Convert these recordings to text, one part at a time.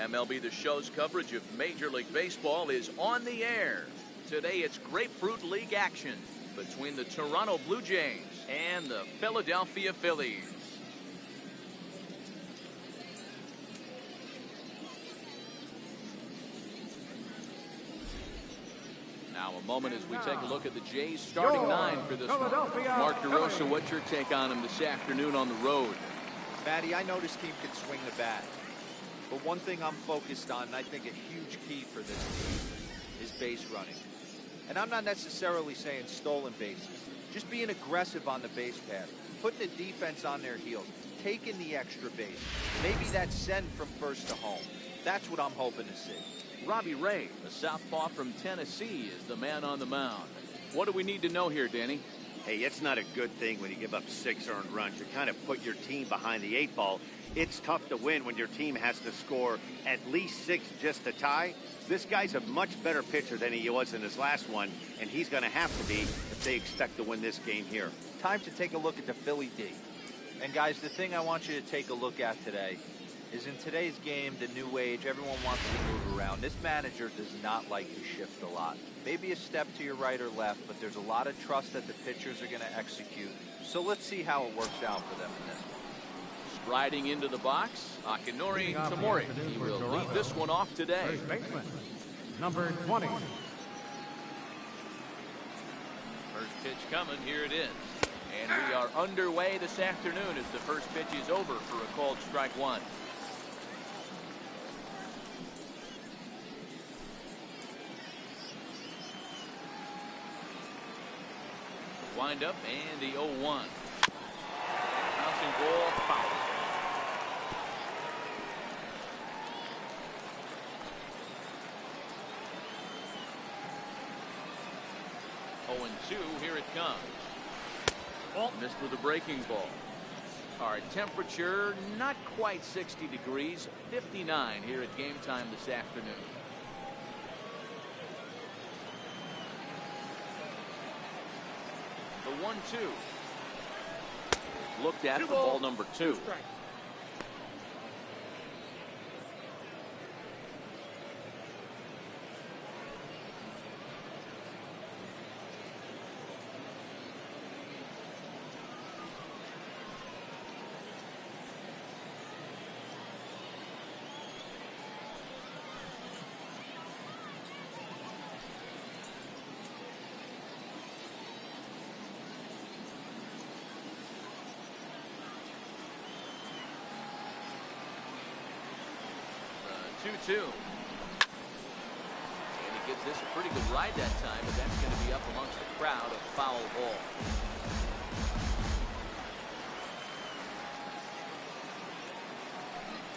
MLB The Show's coverage of Major League Baseball is on the air. Today it's Grapefruit League action between the Toronto Blue Jays and the Philadelphia Phillies. Now a moment as we take a look at the Jays starting nine for this one. Mark DeRosa, what's your take on him this afternoon on the road? Matty, I know this team can swing the bat. But one thing I'm focused on, and I think a huge key for this team, is base running. And I'm not necessarily saying stolen bases. Just being aggressive on the base path, putting the defense on their heels, taking the extra base. Maybe that send from first to home. That's what I'm hoping to see. Robbie Ray, a southpaw from Tennessee, is the man on the mound. What do we need to know here, Danny? Hey, it's not a good thing when you give up 6 earned runs. You kind of put your team behind the 8 ball. It's tough to win when your team has to score at least 6 just to tie. This guy's a much better pitcher than he was in his last one, and he's going to have to be if they expect to win this game here. Time to take a look at the Philly D. And guys, the thing I want you to take a look at today is in today's game, the new age, everyone wants to move around. This manager does not like to shift a lot. Maybe a step to your right or left, but there's a lot of trust that the pitchers are going to execute. So let's see how it works out for them in this one. Striding into the box, Akinori Tamori. He will lead this one off today. First baseman, number 20. First pitch coming, here it is. And we are underway this afternoon as the first pitch is over for a called strike one. Wind up and the 0-1. Bouncing ball foul. Two, here it comes. Oh, missed with a breaking ball. Our temperature not quite 60 degrees, 59 here at game time this afternoon. The 1-2. Looked at for ball number 2. And he gives this a pretty good ride that time, but that's going to be up amongst the crowd, a foul ball.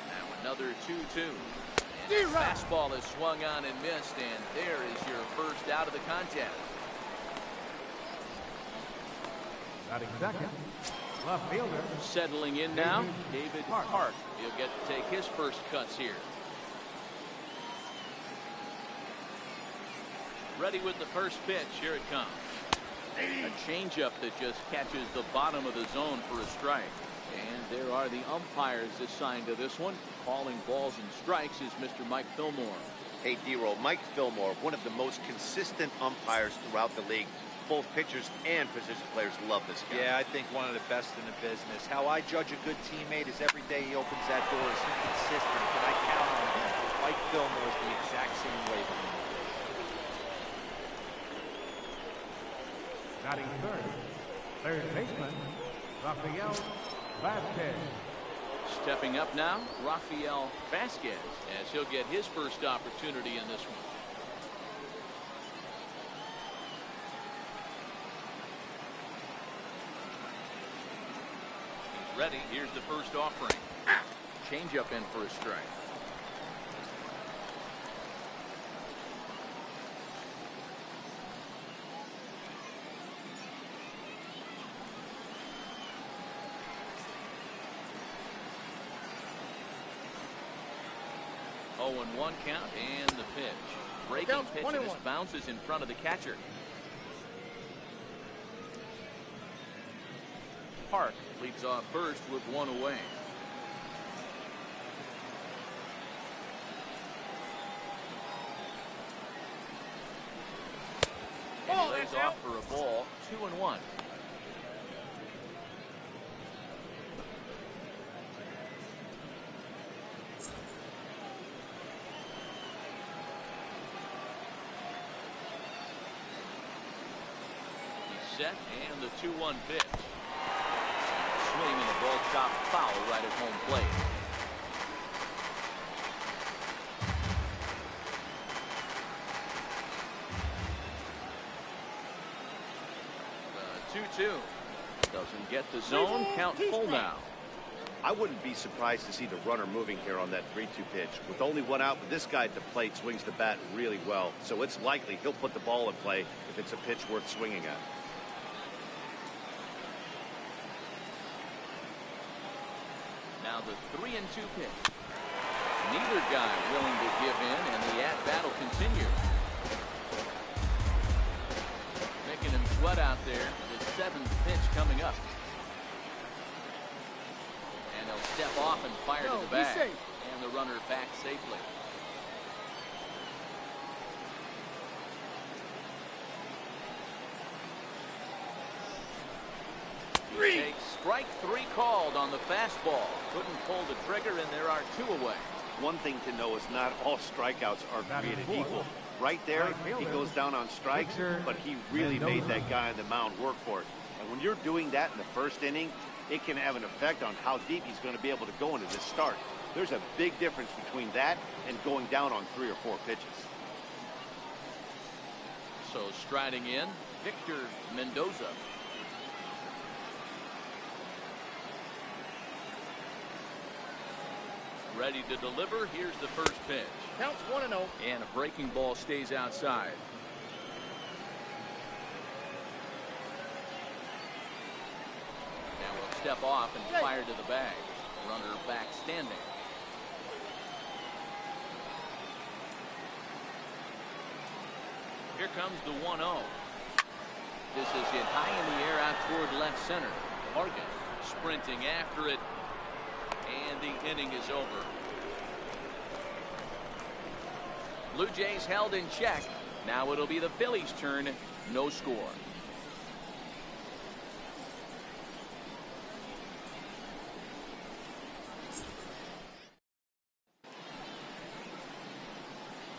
Now another 2-2. And the fastball is swung on and missed, and there is your first out of the contest. Batting second, left fielder. Settling in now, David Park. He'll get to take his first cuts here. Ready with the first pitch. Here it comes. A changeup that just catches the bottom of the zone for a strike. And there are the umpires assigned to this one. Calling balls and strikes is Mr. Mike Fillmore. Hey, D-Roll, Mike Fillmore, one of the most consistent umpires throughout the league. Both pitchers and position players love this guy. Yeah, I think one of the best in the business. How I judge a good teammate is every day he opens that door. Is he consistent? Can I count on him? Mike Fillmore is the exact same way for me. Batting third baseman, Rafael Vasquez. Stepping up now, Rafael Vasquez, as he'll get his first opportunity in this one. He's ready. Here's the first offering. Change up in for a strike. And 1 count and the pitch. Breaking pitch and this bounces in front of the catcher. Park leads off first with 1 away. Lays off for a ball, 2-1. He's set, and the 2-1 pitch. Swing, and the ball chopped foul right at home plate. 2-2. Doesn't get the zone. Count full now. I wouldn't be surprised to see the runner moving here on that 3-2 pitch. With only one out, but this guy at the plate swings the bat really well, so it's likely he'll put the ball in play if it's a pitch worth swinging at. Now the 3-2 pitch. Neither guy willing to give in, and the at-bat will continue. Making him sweat out there. The 7th pitch coming up. And he'll step off and fire to the bag. And the runner back safely. He takes strike 3 called on the fastball. Couldn't pull the trigger, and there are 2 away. One thing to know is not all strikeouts are created equal. Right there, he goes down on strikes, but he really made that guy on the mound work for it. And when you're doing that in the first inning, it can have an effect on how deep he's going to be able to go into this start. There's a big difference between that and going down on 3 or 4 pitches. So striding in, Victor Mendoza. Ready to deliver. Here's the first pitch. Counts 1-0. And a breaking ball stays outside. Now we'll step off and fire to the bag. Runner back standing. Here comes the 1-0. This is hit high in the air out toward left center. Morgan sprinting after it. And the inning is over. Blue Jays held in check. Now it'll be the Phillies' turn. No score.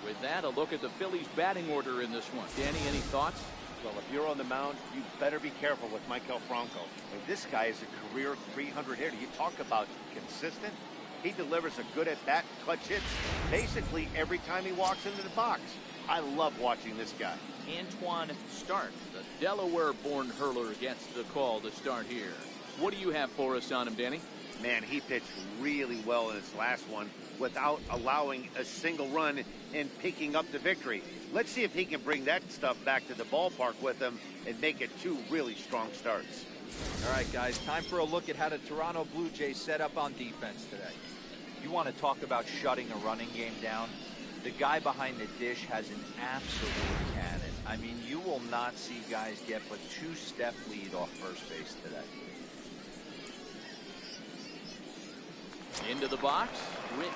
With that, a look at the Phillies' batting order in this one. Danny, any thoughts? Well, if you're on the mound, you better be careful with Michael Franco. I mean, this guy is a career 300 hitter. You talk about consistent. He delivers a good at-bat, clutch hits, basically every time he walks into the box. I love watching this guy. Antoine Stark, the Delaware-born hurler, gets the call to start here. What do you have for us on him, Danny? Man, he pitched really well in his last one without allowing a single run and picking up the victory. Let's see if he can bring that stuff back to the ballpark with him and make it 2 really strong starts. All right, guys, time for a look at how the Toronto Blue Jays set up on defense today. You want to talk about shutting a running game down? The guy behind the dish has an absolute cannon. I mean, you will not see guys get but 2-step lead off first base today. Into the box, Rich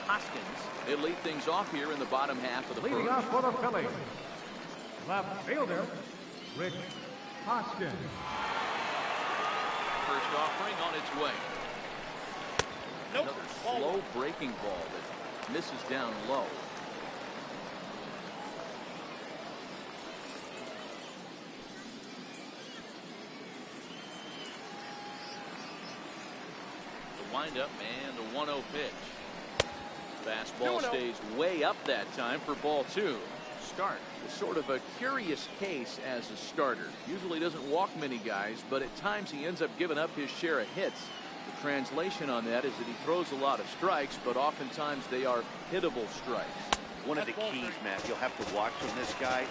Hoskins. He'll lead things off here in the bottom half of the Leading first. off for the Phillies, left fielder, Rich Hoskins. First offering on its way. Nope. Another slow breaking ball that misses down low. The windup and the 1-0 pitch. Fastball stays way up that time for ball 2. Stark is sort of a curious case as a starter. Usually doesn't walk many guys, but at times he ends up giving up his share of hits. The translation on that is that he throws a lot of strikes, but oftentimes they are hittable strikes. One of the keys, Matt, you'll have to watch from this guy.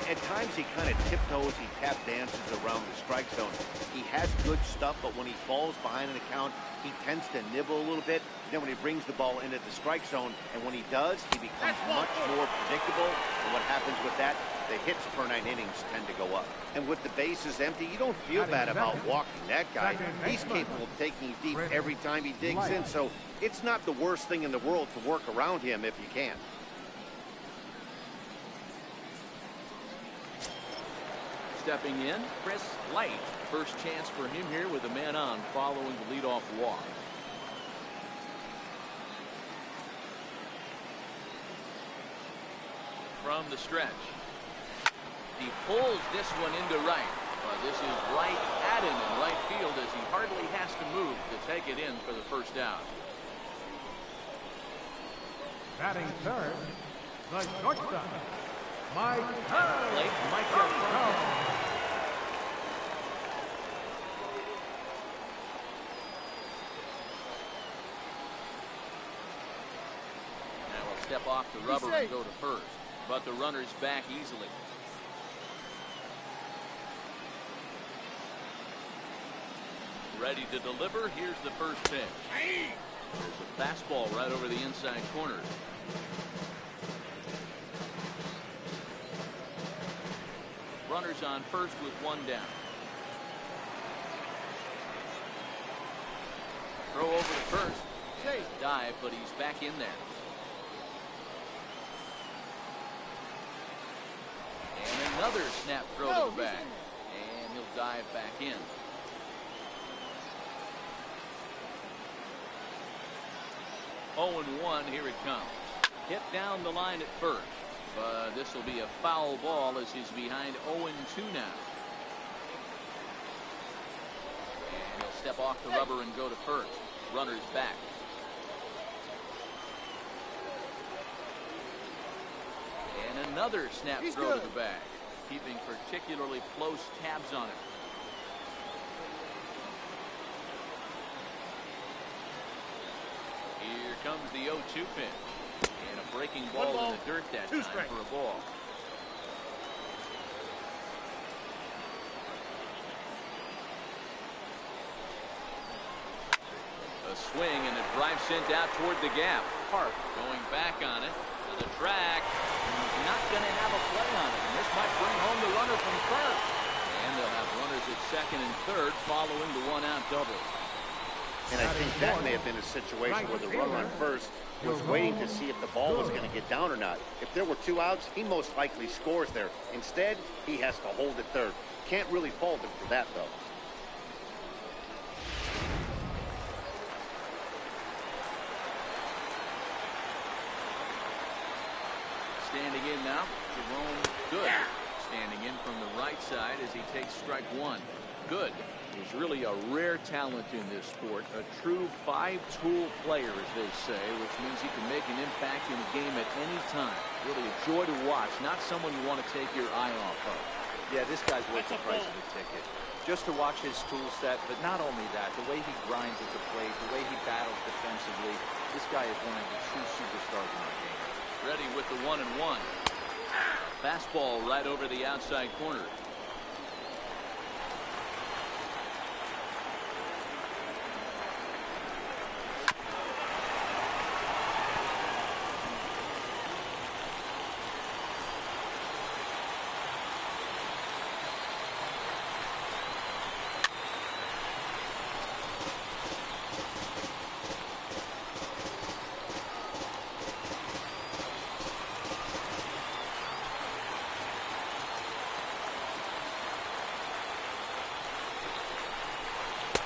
At times he kind of tiptoes, he tap dances around the strike zone. He has good stuff, but when he falls behind an account, he tends to nibble a little bit. Then when he brings the ball into the strike zone, and when he does, he becomes much more predictable. And what happens with that, the hits per 9 innings tend to go up. And with the bases empty, you don't feel bad about walking that guy. He's capable of taking you deep every time he digs in, so it's not the worst thing in the world to work around him if you can. stepping in, Chris Light. First chance for him here with a man on following the leadoff walk. From the stretch. He pulls this one into right. This is right at him in right field as he hardly has to move to take it in for the first out. Batting third, the shortstop, Mike Blake might get front. Now we'll step off the rubber and go to first, but the runner's back easily. Ready to deliver. Here's the first pitch. There's a fastball right over the inside corner. Runners on first with one down. Throw over to first. Dive, but he's back in there. And another snap throw to the bag. And he'll dive back in. 0-1, here it comes. Hit down the line at first, but this will be a foul ball as he's behind 0-2 now. And he'll step off the rubber and go to first. Runner's back. And another snap throw to the bag, keeping particularly close tabs on it. Here comes the 0-2 pitch. And a breaking ball in the dirt that time for a ball. A swing and a drive sent out toward the gap. Park going back on it to the track. He's not going to have a play on it. And this might bring home the runner from first. And they'll have runners at second and third following the one-out double. And I think that may have been a situation where the runner on first was waiting to see if the ball was going to get down or not. If there were two outs, he most likely scores there. Instead, he has to hold at third. Can't really fault him for that, though. Standing in now, Jerome Good. Standing in from the right side as he takes strike one. Good is really a rare talent in this sport, a true five-tool player, as they say, which means he can make an impact in a game at any time. Really a joy to watch, not someone you want to take your eye off of. Yeah, this guy's worth the price of the ticket. Just to watch his tool set, but not only that, the way he grinds at the plate, the way he battles defensively, this guy is one of the true superstars in the game. Ready with the 1-1. Fastball right over the outside corner.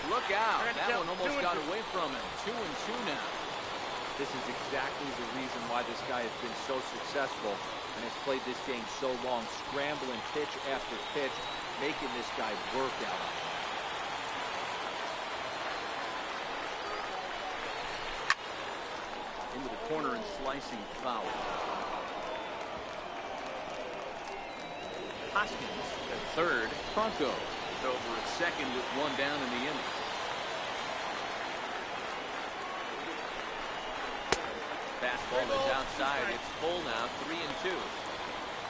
Look out. That one almost got away from him. 2-2 now. This is exactly the reason why this guy has been so successful and has played this game so long, scrambling pitch after pitch, making this guy work out on it. Into the corner and slicing foul. Hoskins at third. Franco is over at second with one down in the inning. Fastball is outside. It's full now, 3-2.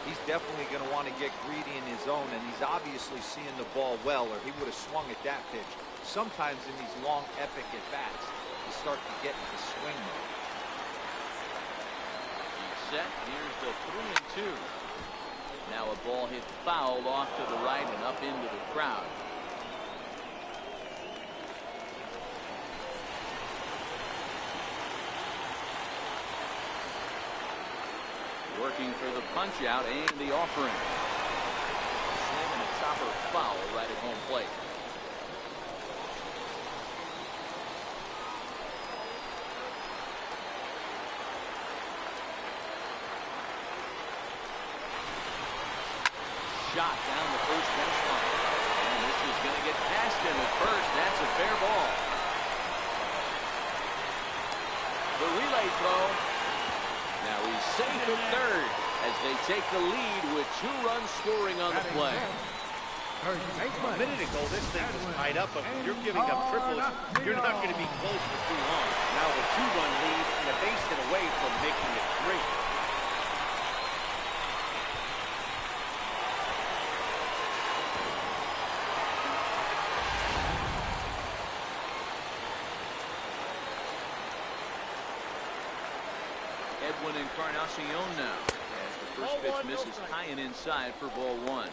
He's definitely going to want to get greedy in his zone, and he's obviously seeing the ball well, or he would have swung at that pitch. Sometimes in these long, epic at-bats, you start to get into swing mode. Set. Here's the 3-2. Now a ball hit foul off to the right and up into the crowd. Working for the punch out and the offering. Swing and a chopper a foul right at home plate. Shot down the first baseline. And this is going to get past him at first. That's a fair ball. The relay throw. Now he's safe at third as they take the lead with 2 runs scoring on the play. A minute ago, this thing was tied up, but when you're giving up triples, you're not going to be close for too long. Now a 2-run lead and a base hit away from making it 3. Edwin Encarnacion now as the first pitch misses high and inside for ball 1.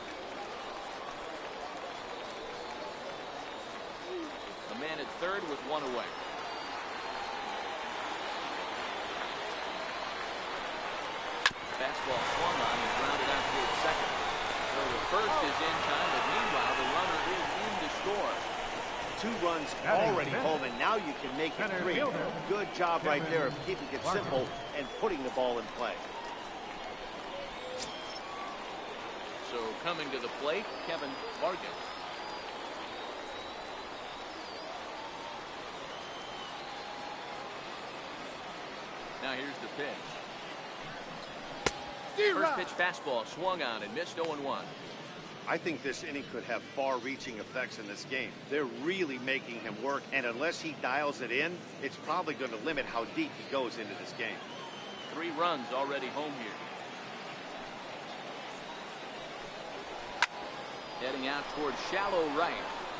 A man at third with 1 away. Fastball swung on and grounded out towards second. So the first is in time, but meanwhile the runner is in to score. 2 runs already home, and now you can make it 3. Good job right there of keeping it simple and putting the ball in play. So coming to the plate, Kevin Vargas. Now here's the pitch. First pitch fastball swung on and missed 0-1. I think this inning could have far-reaching effects in this game. They're really making him work, and unless he dials it in, it's probably going to limit how deep he goes into this game. 3 runs already home here. Heading out towards shallow right.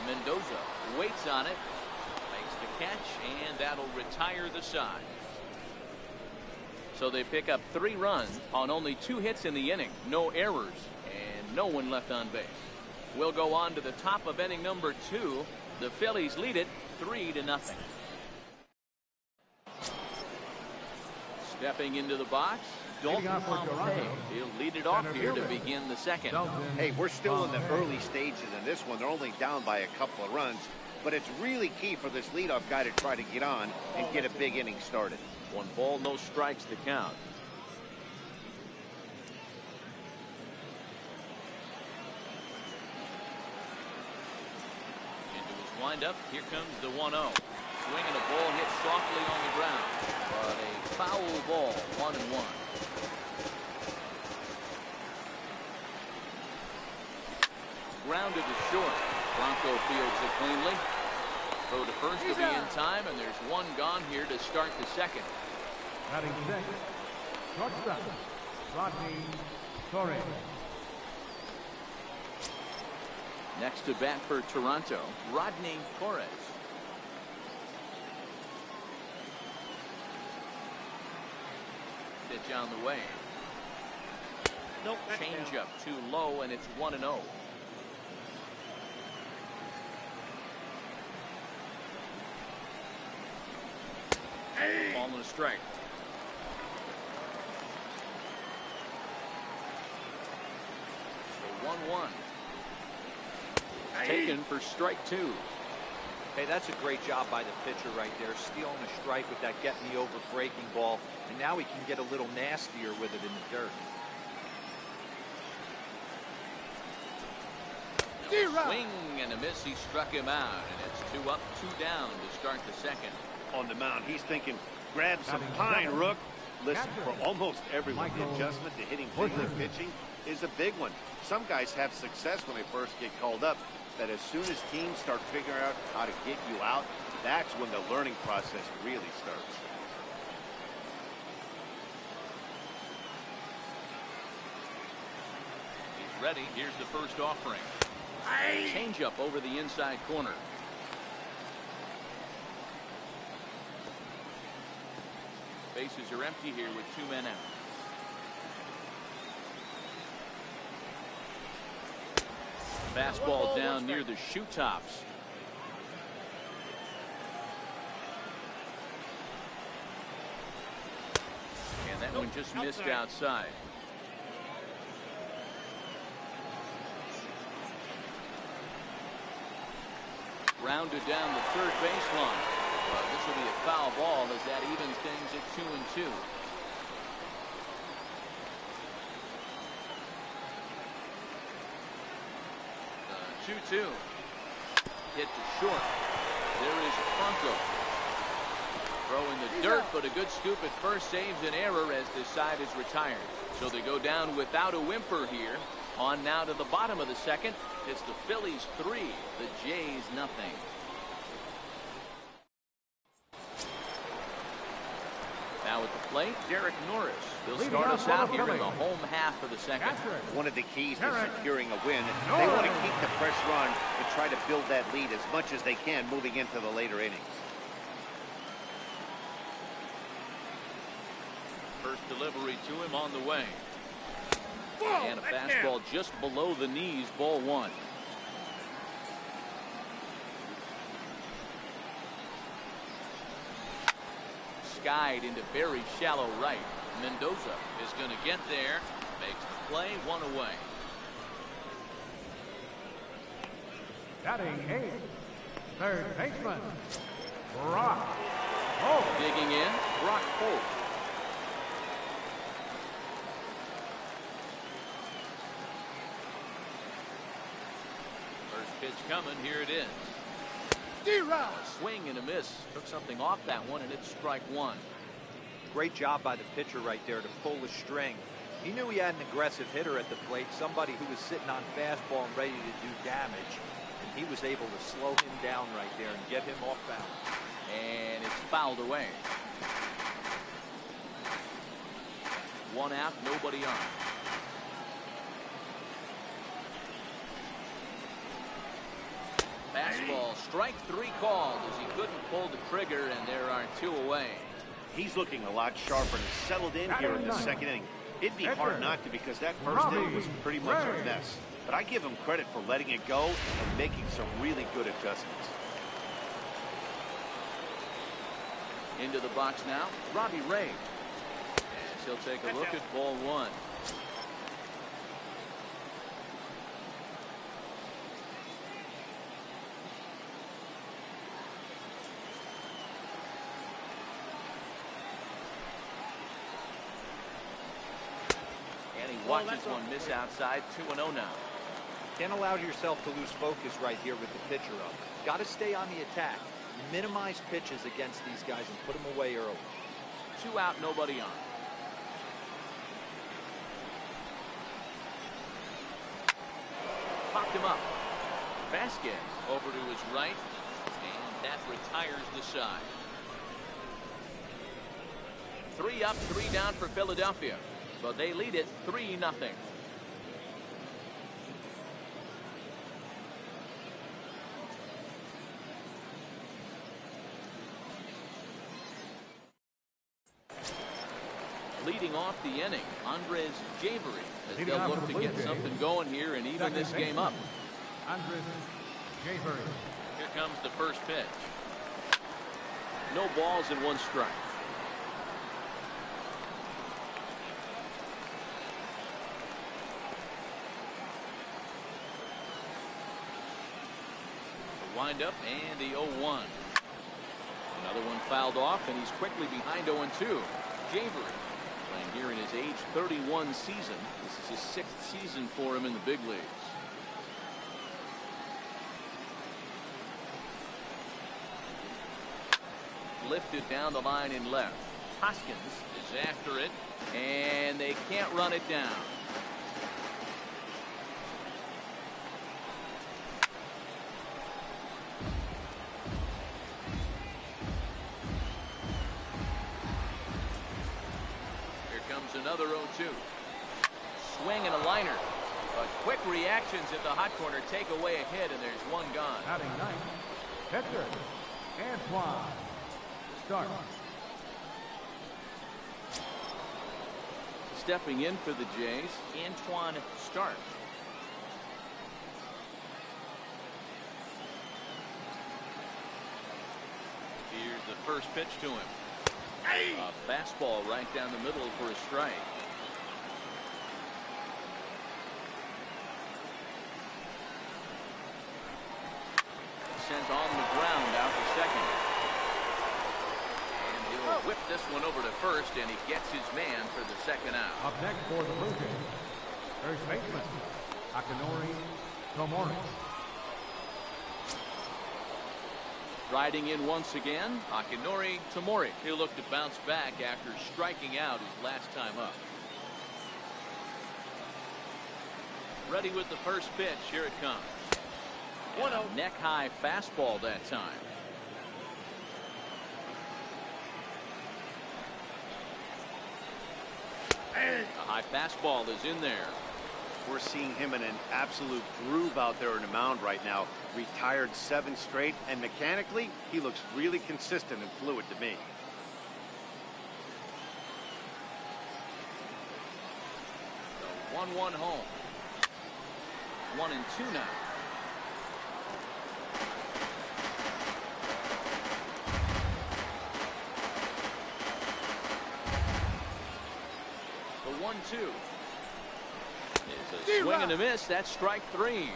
Mendoza waits on it, makes the catch, and that'll retire the side. So they pick up 3 runs on only 2 hits in the inning, no errors, and no one left on base. We'll go on to the top of inning number 2. The Phillies lead it 3-0. Stepping into the box, Dalton Pompey. He'll lead it off here to begin the second. Hey, we're still in the early stages in this one. They're only down by a couple of runs, but it's really key for this leadoff guy to try to get on and get a big inning started. 1 ball, no strikes to count. Into his windup, here comes the 1-0. Swing and a ball hit softly on the ground, but a foul ball, 1-1. Grounded to short. Bronco fields it cleanly. Throw to first to be in time, and there's 1 gone here to start the second. Batting second, shortstop, Rodney Torres. Next to bat for Toronto, Rodney Torres. Pitch on the way. Nope. Change up too low, and it's 1-0. Ball and a strike. So 1-1. Taken for strike 2. Hey, that's a great job by the pitcher right there, stealing a strike with that get-me-over breaking ball, and now he can get a little nastier with it in the dirt. Swing and a miss. He struck him out, and it's 2 up, 2 down to start the second. On the mound, he's thinking, grab some pine, Rook. Listen, for almost everyone, the adjustment to hitting bigger pitching is a big one. Some guys have success when they first get called up, but as soon as teams start figuring out how to get you out, that's when the learning process really starts. He's ready. Here's the first offering. Change up over the inside corner. Bases are empty here with 2 men out. Fastball down near the shoe tops. And that one just missed outside. Grounded down the third baseline. Well, this will be a foul ball as that evens things at 2-2. 2-2. Hit to short. There is Franco. Throwing the dirt, but a good scoop at first saves an error as this side is retired. So they go down without a whimper here. On now to the bottom of the second. It's the Phillies 3, the Jays nothing. Now at the plate, Derek Norris. He'll start us out here in the home half of the second. One of the keys to securing a win, they want to keep the fresh run and try to build that lead as much as they can moving into the later innings. First delivery to him on the way. And a fastball just below the knees, ball one. Skied into very shallow right. Mendoza is going to get there. Makes the play, one away. Batting eighth, third baseman, Brock Holt. Digging in, Brock Holt. First pitch coming, here it is. A swing and a miss. Took something off that one, and it's strike one. Great job by the pitcher right there to pull the string. He knew he had an aggressive hitter at the plate, somebody who was sitting on fastball and ready to do damage. And he was able to slow him down right there and get him off balance. And it's fouled away. One out, nobody on. Fastball, strike three called as he couldn't pull the trigger, and there are two away. He's looking a lot sharper and settled in here in the second inning. It'd be hard not to because that first inning was pretty much a mess. But I give him credit for letting it go and making some really good adjustments. Into the box now, Robbie Ray. And he'll take a look at ball one. Watches one miss outside. 2-0 now. Can't allow yourself to lose focus right here with the pitcher up. Got to stay on the attack. Minimize pitches against these guys and put them away early. 2 out, nobody on. Popped him up. Vasquez over to his right, and that retires the side. 3 up, 3 down for Philadelphia. But they lead it 3-0. Leading off the inning, Andres Javery, as they'll look to get something going here and even this game up. Andres Javery. Here comes the first pitch. No balls and 1 strike. Wind up and the 0-1. Another one fouled off, and he's quickly behind 0-2. Javery playing here in his age 31 season. This is his 6th season for him in the big leagues. Lifted down the line in left. Hoskins is after it, and they can't run it down. Another 0-2. Swing and a liner. But quick reactions at the hot corner take away a hit, and there's 1 gone. Batting ninth, pitcher Antoine Stark. Stepping in for the Jays, Antoine Stark. Here's the first pitch to him. A fastball right down the middle for a strike. sent on the ground out to second. And he'll whip this one over to first, and he gets his man for the second out. Up next for the Blue Jays, first baseman, Akinori Tomori. Riding in once again, Akinori Tomori. He'll look to bounce back after striking out his last time up. Ready with the first pitch. Here it comes. 1-0. Neck-high fastball that time. A high fastball is in there. We're seeing him in an absolute groove out there on the mound right now. Retired 7 straight, and mechanically, he looks really consistent and fluid to me. The 1-1 home. 1-2 now. The 1-2. Is a swing and a miss. That's strike 3.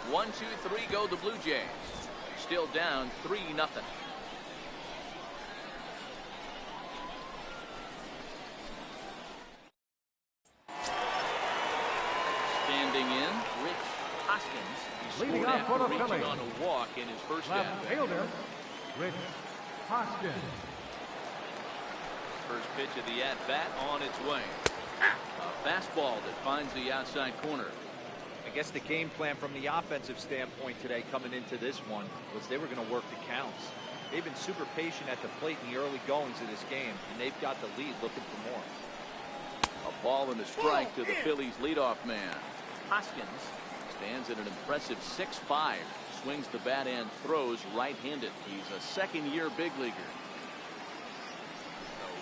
1, 2, 3 go the Blue Jays. Still down 3-0. Standing in, Rich Hoskins. He Leading scored off for after the reaching Phillies, on a walk in his first left out. fielder, Rich Hoskins. First pitch of the at-bat on its way. A fastball that finds the outside corner. I guess the game plan from the offensive standpoint today coming into this one was they were going to work the counts. They've been super patient at the plate in the early goings of this game, and they've got the lead looking for more. A ball and a strike to the Phillies leadoff man. Hoskins stands at an impressive 6'5". Swings the bat and throws right-handed. He's a second-year big leaguer.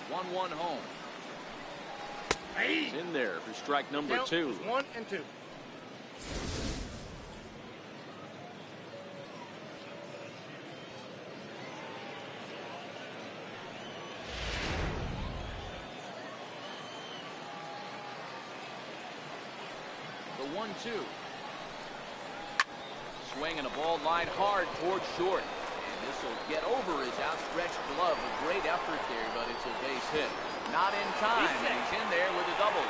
The 1-1 home. He's in there for strike number 2. 1 and 2. The 1-2. Swing and a ball lined hard towards short. And this will get over his outstretched glove. A great effort there, but it's a base hit. Not in time, and he's in there with a double.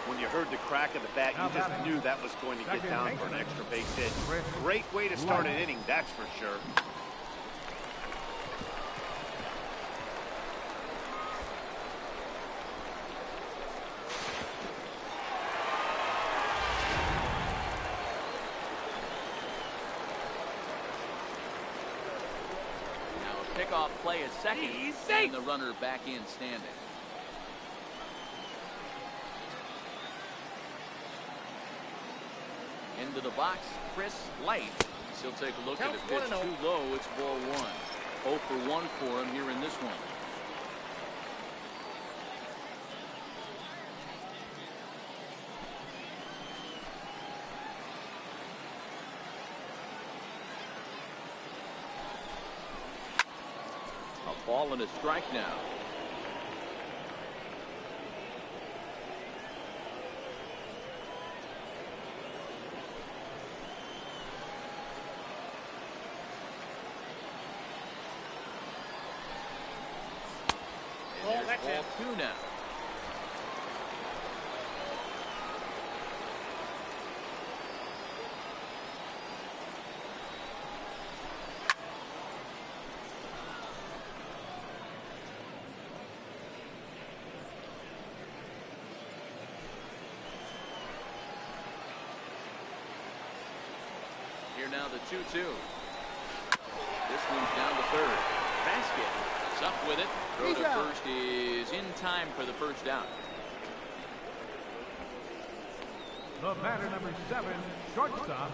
When you heard the crack of the bat, you just knew that was going to get down for an extra base hit. Great way to start an inning, that's for sure. Now a pickoff play at second, and the runner back in standing. Into the box, Chris Light. He'll take a look at the pitch too low. It's ball 1. 0 for 1 for him here in this one. A ball and a strike now. Ball 2 now. Here now the 2-2. This one's down to third. Basket is up with it. Throw to first is in time for the first out. The batter, number 7, shortstop,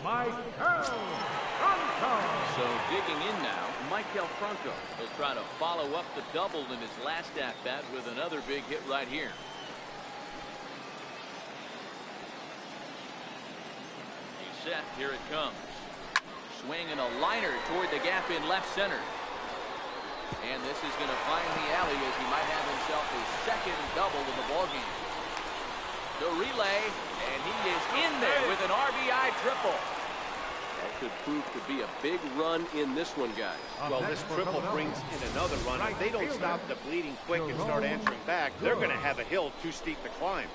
Michael Franco. So digging in now, Michael Franco. He'll try to follow up the double in his last at-bat with another big hit right here. He's set. Here it comes. Swing and a liner toward the gap in left center. And this is going to find the alley as he might have himself his second double in the ballgame. The relay, and he is in there with an RBI triple. could prove to be a big run in this one, guys. Well, this triple brings in another run. If they don't stop the bleeding quick and start answering back, they're going to have a hill too steep to climb.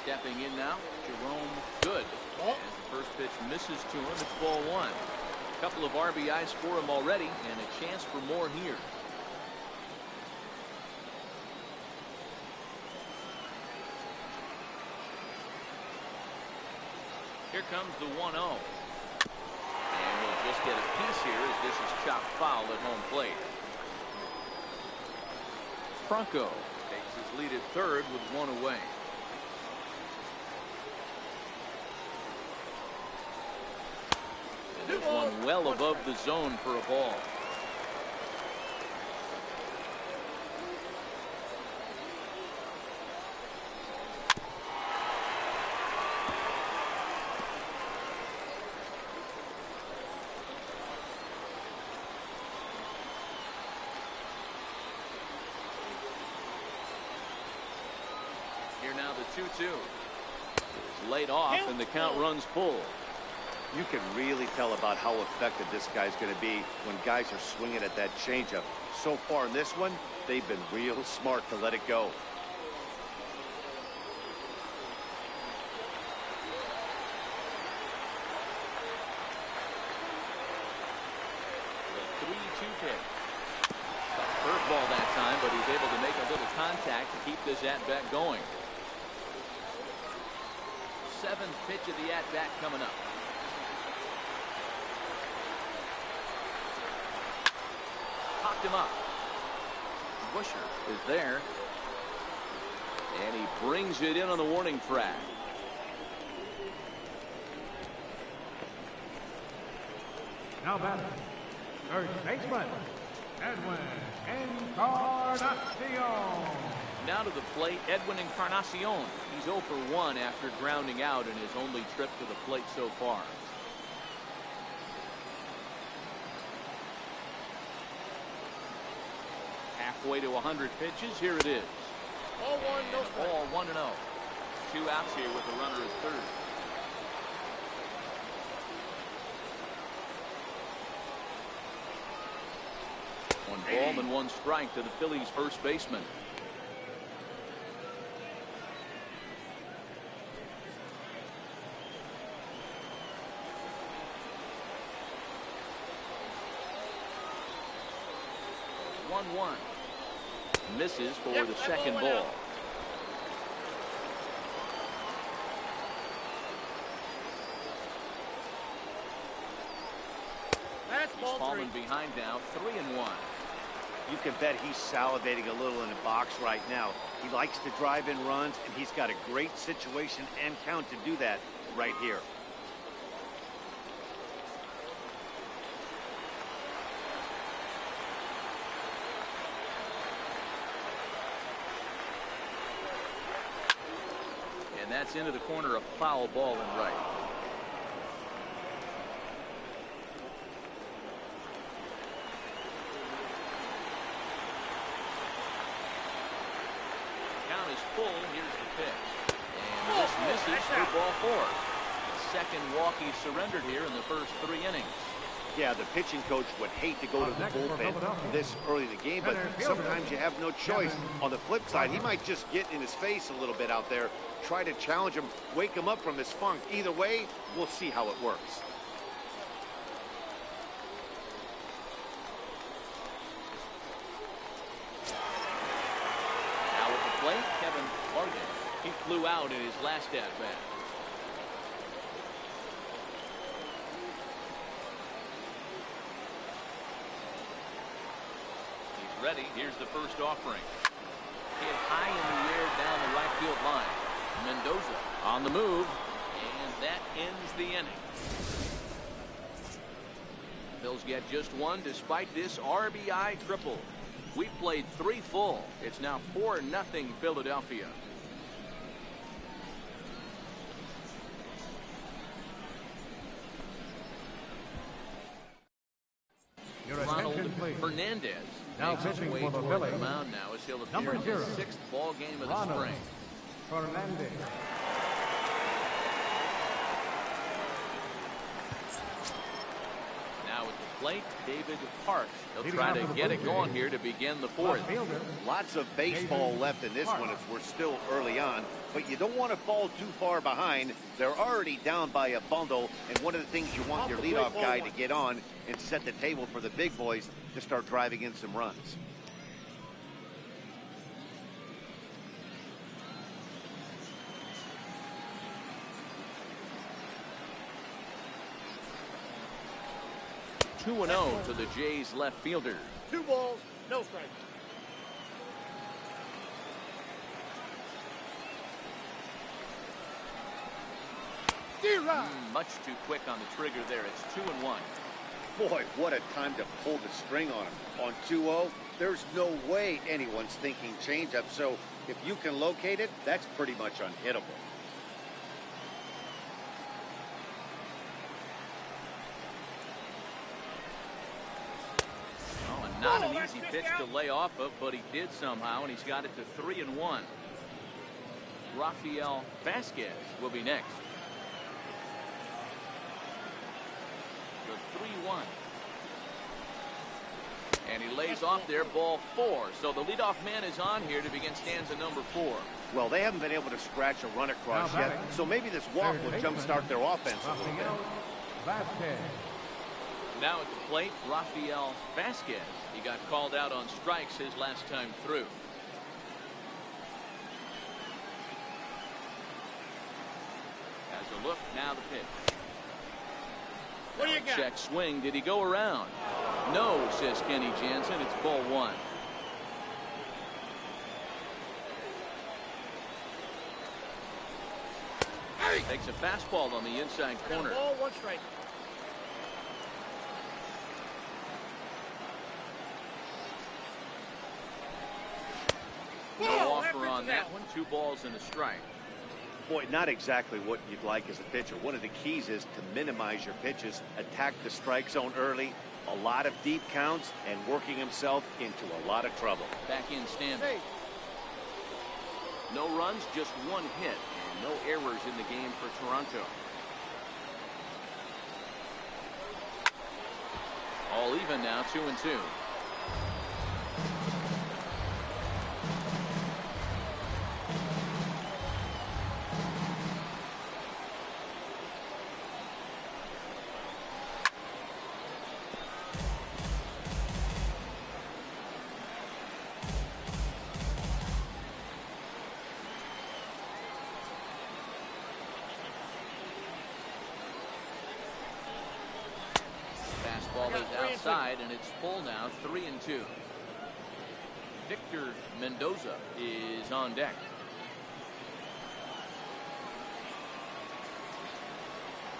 Stepping in now, Jerome Good. As the first pitch misses to him, it's ball one. A couple of RBIs for him already, and a chance for more here. Here comes the 1-0. And we'll just get a piece here as this is chopped foul at home plate. Franco takes his lead at third with one away. This one well above the zone for a ball. Here now the 2-2. It's laid off and the count runs full. You can really tell about how effective this guy's going to be when guys are swinging at that changeup. So far in this one, they've been real smart to let it go. The 3-2 pitch. Curveball that time, but he's able to make a little contact to keep this at-bat going. Seventh pitch of the at-bat coming up. Popped him up. Busher is there. And he brings it in on the warning track. Now batter, third baseman, Edwin Encarnacion. Now to the plate, Edwin Encarnacion. He's 0 for 1 after grounding out in his only trip to the plate so far. Halfway to 100 pitches. Here it is. Ball one, no strike. Ball 1-0. 2 outs here with a runner at third. One ball and one strike to the Phillies first baseman. One. Misses for the second ball. That's ball Falling three. behind now, 3-1. You can bet he's salivating a little in the box right now. He likes to drive in runs, and he's got a great situation and count to do that right here. And that's into the corner, a foul ball and right. Count is full. Here's the pitch. And this misses for ball 4. The second walk he surrendered here in the first 3 innings. Yeah, the pitching coach would hate to go to the bullpen this early in the game, but sometimes you have no choice. On the flip side, he might just get in his face a little bit out there, try to challenge him, wake him up from his funk. Either way, we'll see how it works. Now at the plate, Kevin Morgan. He flew out in his last at-bat. Ready. Here's the first offering. Hit high in the air down the right field line. Mendoza on the move, and that ends the inning. Phils get just one despite this RBI triple. We played 3 full. It's now 4-0 Philadelphia. Hernandez Now makes his pitching way for the toward the Phillies, mound now as he'll appear number in his 0, 6th ball game of the Ronald spring. Hernandez. Now at the plate, David Parks. He'll Leading try off to for the get Blue it going Jays, here to begin the 4th. left fielder, Lots of baseball left in this one as we're still early on, but you don't want to fall too far behind. They're already down by a bundle, and one of the things you want your leadoff guy to get on and set the table for the big boys to start driving in some runs. Two and 0 to the Jays left fielder. 2 balls, no strikes. Much too quick on the trigger there. It's 2 and 1. Boy, what a time to pull the string on him. On 2-0, there's no way anyone's thinking changeup, so if you can locate it, that's pretty much unhittable. Not an easy pitch to lay off of, but he did somehow, and he's got it to 3 and 1. Rafael Vasquez will be next. The 3-1. And he lays off there, ball 4. So the leadoff man is on here to begin stanza number 4. Well, they haven't been able to scratch a run across yet, so maybe this walk will jumpstart their offense a little bit. Vasquez. Now at the plate, Rafael Vasquez. He got called out on strikes his last time through. As a look, now the pitch. What do you got? Check swing. Did he go around? No, says Kenny Jansen. It's ball 1. Takes a fastball on the inside corner. Ball, 1 strike. No offer on that one. 2 balls and a strike. Boy, not exactly what you'd like as a pitcher. One of the keys is to minimize your pitches, attack the strike zone early, a lot of deep counts, and working himself into a lot of trouble. Back in standing. No runs, just 1 hit, and no errors in the game for Toronto. All even now, 2 and 2. Fastball is outside, and it's full now, 3 and 2. Victor Mendoza is on deck.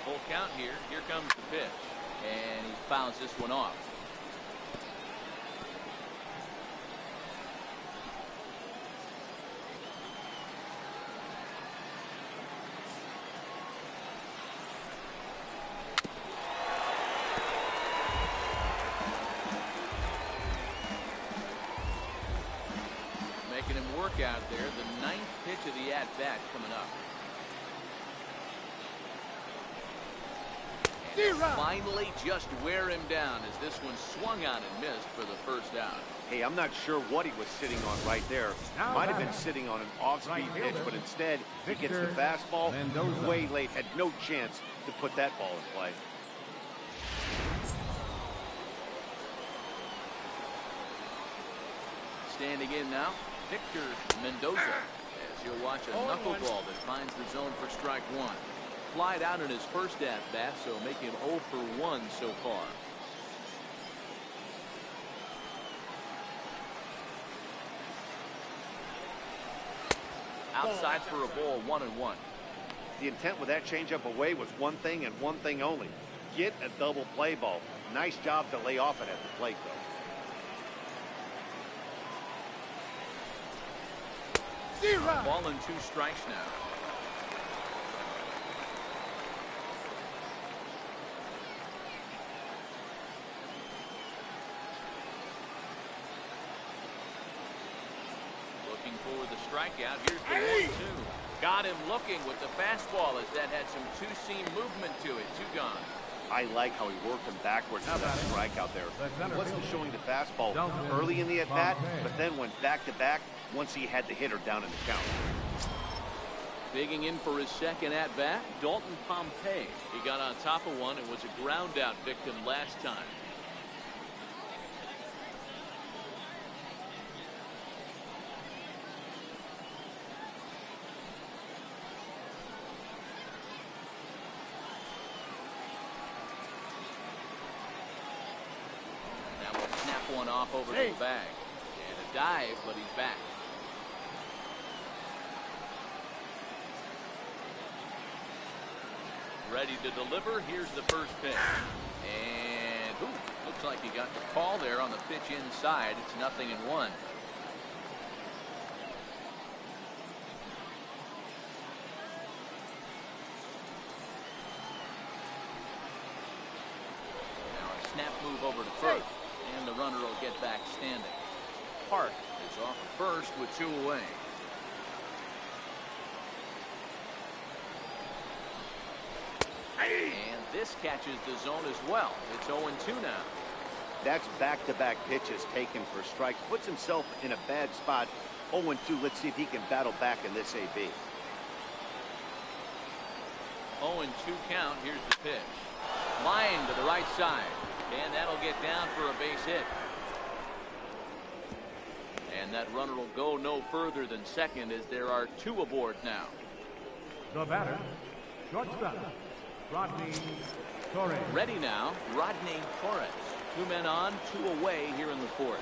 Full count here. Here comes the pitch, and he fouls this one off. Making him work out there. The 9th pitch of the at-bat coming up. And finally just wear him down as this one swung on and missed for the first out. Hey, I'm not sure what he was sitting on right there. Might have been sitting on an off-speed pitch, but instead he gets the fastball way late. Had no chance to put that ball in play. Standing in now, Victor Mendoza, as you'll watch a knuckleball that finds the zone for strike 1. Flied out in his first at-bat, so making 0 for 1 so far. Outside for a ball, 1-1. The intent with that changeup away was one thing and one thing only. Get a double play ball. Nice job to lay off it at the plate, though. Ball and 2 strikes now. strikeout. Here's the 1-2. Got him looking with the fastball as that had some two-seam movement to it. 2 gone. I like how he worked him backwards for that strikeout there. He wasn't showing the fastball early in the at-bat, but then went back-to-back once he had the hitter down in the count. Digging in for his second at-bat, Dalton Pompey. He got on top of one and was a ground-out victim last time. One off over to the bag, and a dive, but he's back. Ready to deliver. Here's the first pitch, and looks like he got the call there on the pitch inside. It's 0-1. Now a snap move over to first. And the runner will get back standing. Hart is off at first with 2 away. And this catches the zone as well. It's 0-2 now. That's back-to-back pitches taken for strikes. Puts himself in a bad spot. 0-2. Let's see if he can battle back in this AB. 0-2 count. Here's the pitch. Line to the right side. And that'll get down for a base hit. And that runner will go no further than second as there are 2 aboard now. The batter, shortstop, Rodney Torres. Ready now, Rodney Torres. 2 men on, 2 away here in the 4th.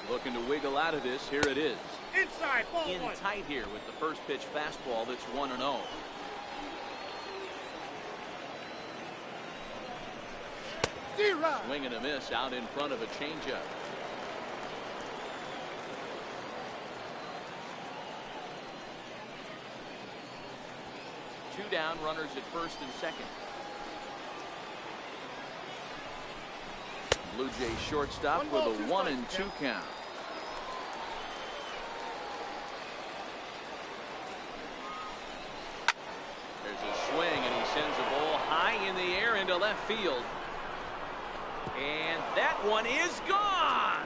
Looking to wiggle out of this. Here it is. Inside, ball In 1. tight here with the first pitch fastball that's 1-0. Swing and a miss out in front of a changeup. Two down, runners at first and second. Blue Jays shortstop with a 1-2 count. There's a swing, and he sends the ball high in the air into left field. And that one is gone.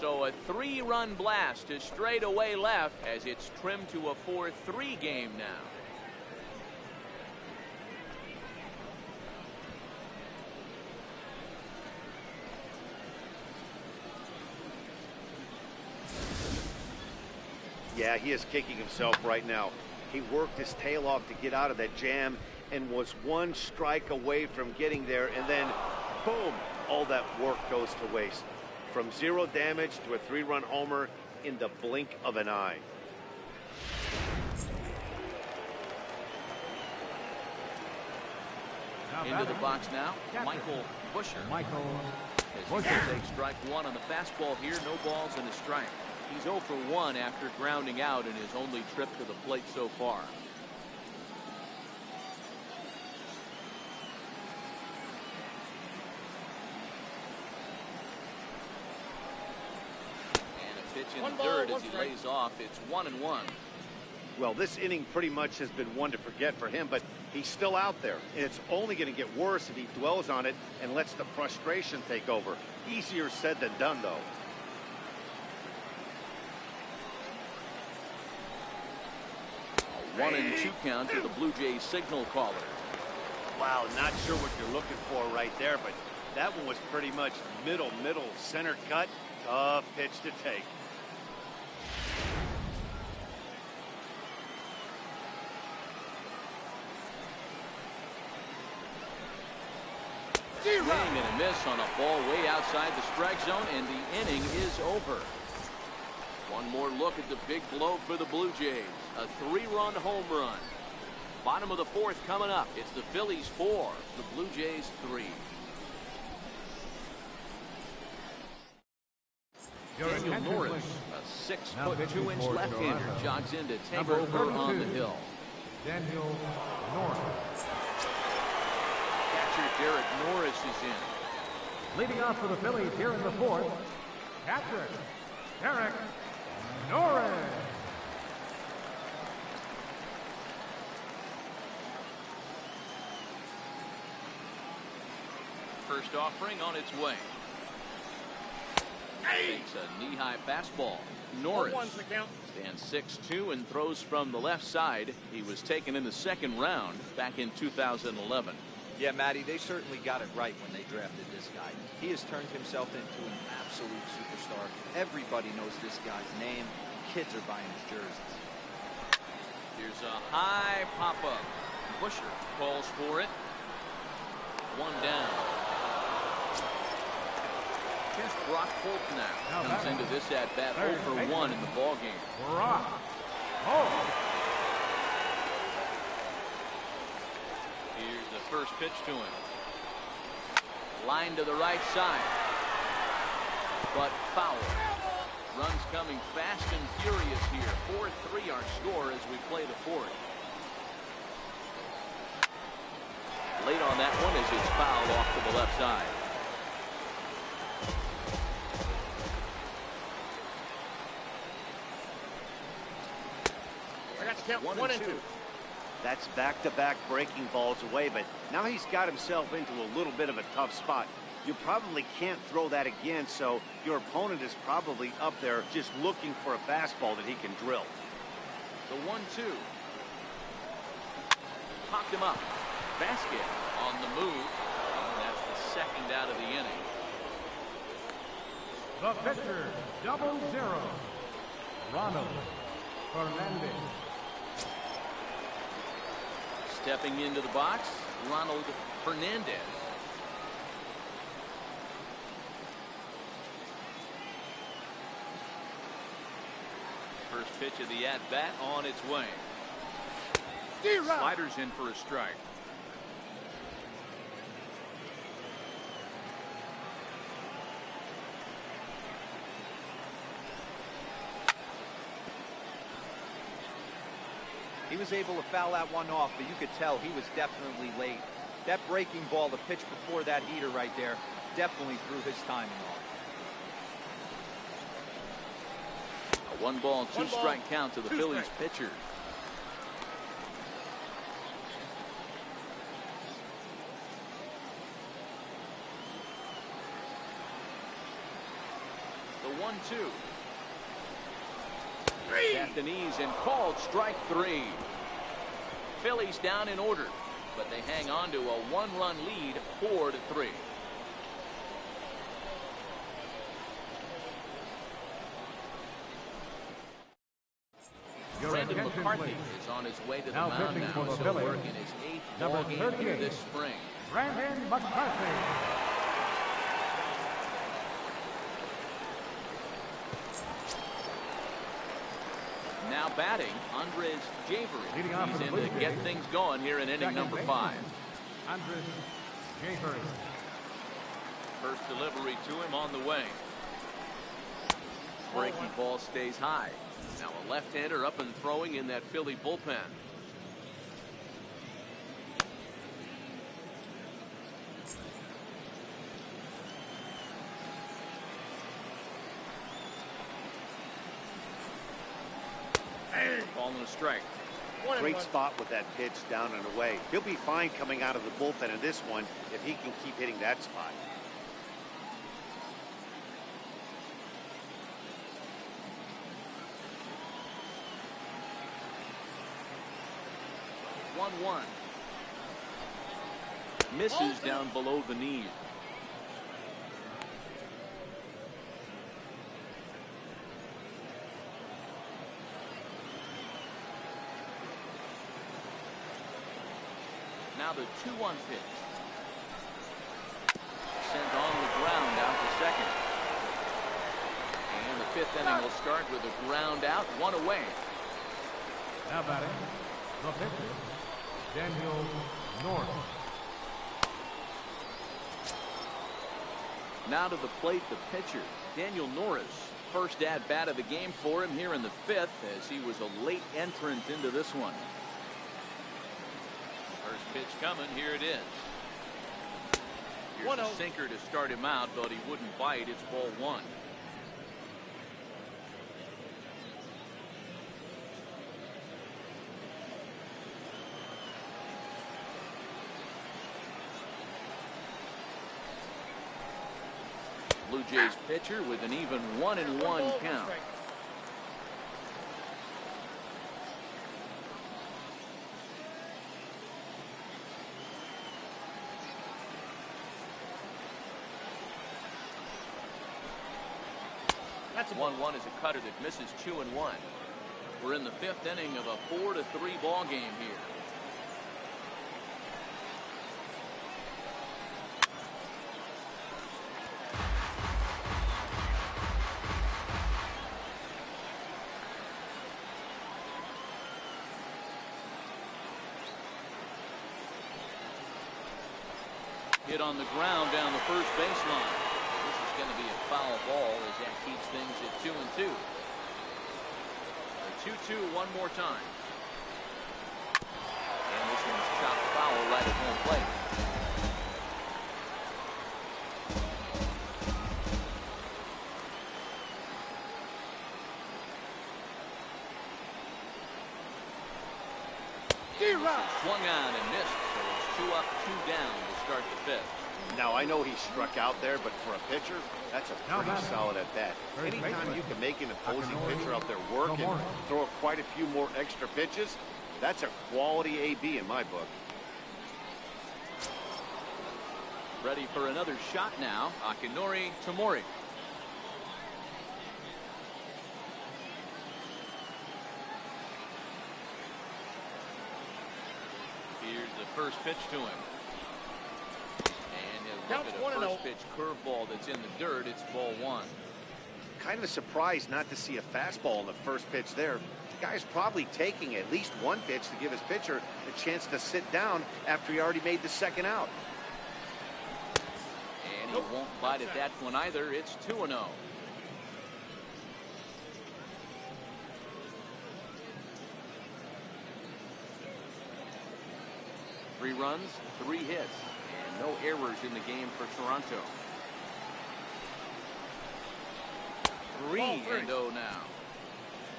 So a 3-run blast to straightaway left as it's trimmed to a 4-3 game now. Yeah, he is kicking himself right now. He worked his tail off to get out of that jam and was 1 strike away from getting there, and then boom, all that work goes to waste. From 0 damage to a 3-run homer in the blink of an eye. Into the box now, Michael Busher. As he takes strike 1 on the fastball here, no balls and a strike. He's 0 for 1 after grounding out in his only trip to the plate so far. And a pitch in third as he lays off. It's 1-1. Well, this inning pretty much has been one to forget for him, but he's still out there. And it's only going to get worse if he dwells on it and lets the frustration take over. Easier said than done, though. A 1-2 count to the Blue Jays signal caller. Wow, not sure what you're looking for right there, but that one was pretty much middle, center cut. Tough pitch to take. Swing and a miss on a ball way outside the strike zone, and the inning is over. One more look at the big blow for the Blue Jays. A 3-run home run. Bottom of the 4th coming up. It's the Phillies 4, the Blue Jays 3. Daniel Norris, a 6'2" left-hander, jogs in to take over on the hill. Daniel Norris. Catcher Derek Norris is in. Leading off for the Phillies here in the fourth, catcher Derek Norris. First offering on its way. Takes a knee-high fastball. Norris stands 6'2" and throws from the left side. He was taken in the second round back in 2011. Yeah, Matty, they certainly got it right when they drafted this guy. He has turned himself into an absolute superstar. Everybody knows this guy's name. Kids are buying his jerseys. Here's a high pop-up. Busher calls for it. One down. Here's Brock Holt now. Comes into this at-bat 0 for 1 in the ballgame. Brock Holt. Here's the first pitch to him. Line to the right side. But foul. Runs coming fast and furious here. 4-3 our score as we play the fourth. Late on that one as it's fouled off to the left side. Count 1 and 2. That's back-to-back breaking balls away, but now he's got himself into a little bit of a tough spot. You probably can't throw that again, so your opponent is probably up there just looking for a fastball that he can drill. The 1-2. Popped him up. Basket on the move. And that's the second out of the inning. The pitcher, 0-0. Ronald Fernandez. Stepping into the box, Ronald Fernandez. First pitch of the at-bat on its way. Sliders in for a strike. He was able to foul that one off, but you could tell he was definitely late. That breaking ball, the pitch before that heater right there, definitely threw his timing off. A 1-ball, 2-strike count to the Phillies pitcher. The 1-2. At the knees and called strike 3. Phillies down in order, but they hang on to a 1-run lead, 4-3. Brandon McCarthy is on his way to the mound now, so working his 8th ball game here this spring. Brandon McCarthy. Now batting, Andres Javery. He's in to get things going here in inning number 5. Andres Javery. First delivery to him on the way. Breaking ball stays high. Now a left-hander up and throwing in that Philly bullpen. Calling a strike. Great spot with that pitch down and away. He'll be fine coming out of the bullpen in this one if he can keep hitting that spot. One. Misses down below the knee. Now the 2-1 pitch. Sent on the ground out to second. And the 5th inning will start with a ground out, 1 away. Now batting, the pitcher, Daniel Norris. Now to the plate, the pitcher, Daniel Norris. First at-bat of the game for him here in the 5th, as he was a late entrant into this one. Pitch coming. Here it is. Here's 1-0. a sinker to start him out, but he wouldn't bite. It's ball one. Blue Jays pitcher with an even 1-1 count. That's a 1-1 is a cutter that misses 2-1. We're in the fifth inning of a 4-3 ball game here. Hit on the ground down the first baseline. This is going to be a foul ball as that keeps things at 2-2. A 2-2 one more time. And this one's chopped foul right at home plate. Swung on and missed, so it's 2 up, 2 down to start the fifth. Now, I know he struck out there, but for a pitcher, that's a pretty solid at bat. Anytime you can make an opposing pitcher out there work and throw quite a few more extra pitches, that's a quality AB in my book. Ready for another shot now. Akinori Tamori. Here's the first pitch to him. And he'll look at a first pitch curveball that's in the dirt. It's ball one. Kind of surprised not to see a fastball in the first pitch there. The guy's probably taking at least one pitch to give his pitcher a chance to sit down after he already made the second out. And he won't bite at that one either. It's 2-0. Three runs, 3 hits, and no errors in the game for Toronto. 3-0 now.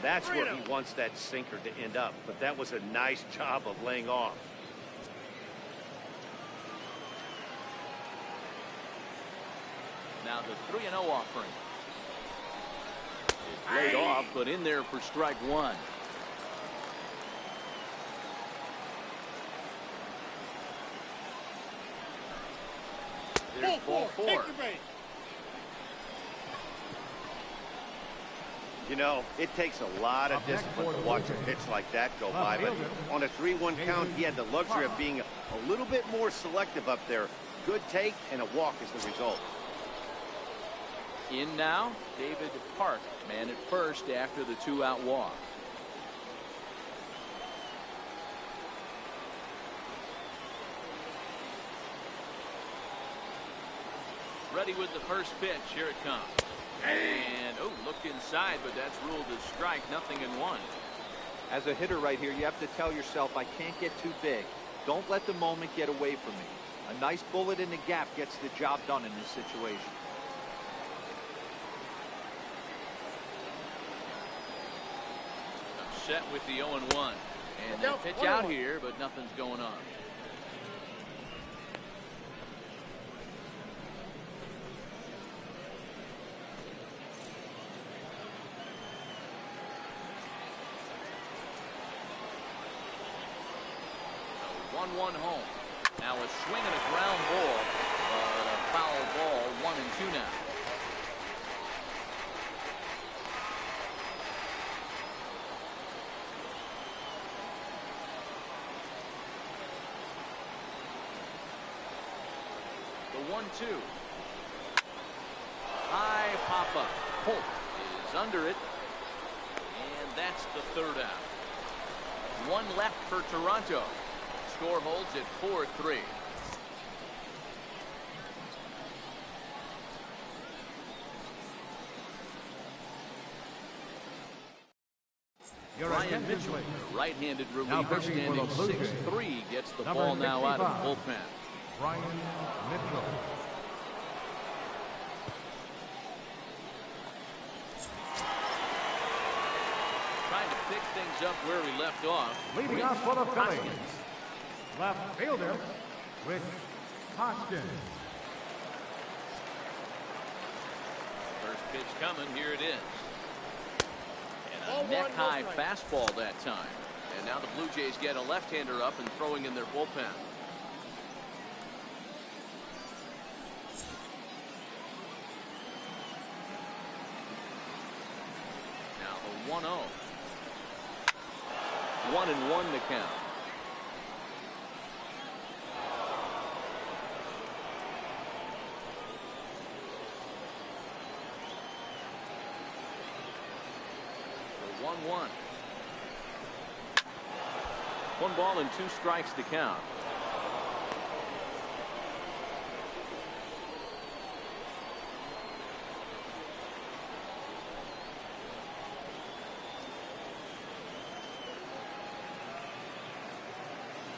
That's where he wants that sinker to end up, but that was a nice job of laying off. Now the 3-0 offering. It's laid off, but in there for strike one. There's ball four. You know, it takes a lot of discipline to watch a pitch like that go by, but on a 3-1 count, he had the luxury of being a little bit more selective up there. Good take and a walk is the result. In now, David Park, man at first after the 2-out walk. Ready with the first pitch. Here it comes. And, oh, looked inside, but that's ruled a strike. 0-1. As a hitter right here, you have to tell yourself, I can't get too big. Don't let the moment get away from me. A nice bullet in the gap gets the job done in this situation. Set with the 0-1. And they pitch out here, but nothing's going on. So 1-1 home. Now a swing and a ground ball. A foul ball. 1-2 now. The 1-2. High pop up. Holt is under it. And that's the third out. One left for Toronto. Score holds at 4-3. Brian Mitchell, the right-handed reliever, pitching for standing the Blue Jays. 6'3", gets the Number ball now out of the 65. bullpen. Brian Mitchell. Trying to pick things up where he left off. Leading off for the Phillies, left fielder, Rich Hoskins. First pitch coming. Here it is. Ball And a one, neck-high no strike. fastball that time. And now the Blue Jays get a left-hander up and throwing in their bullpen. Now the 1-0. 1-1 to count. The 1-1. 1 ball and 2 strikes to count.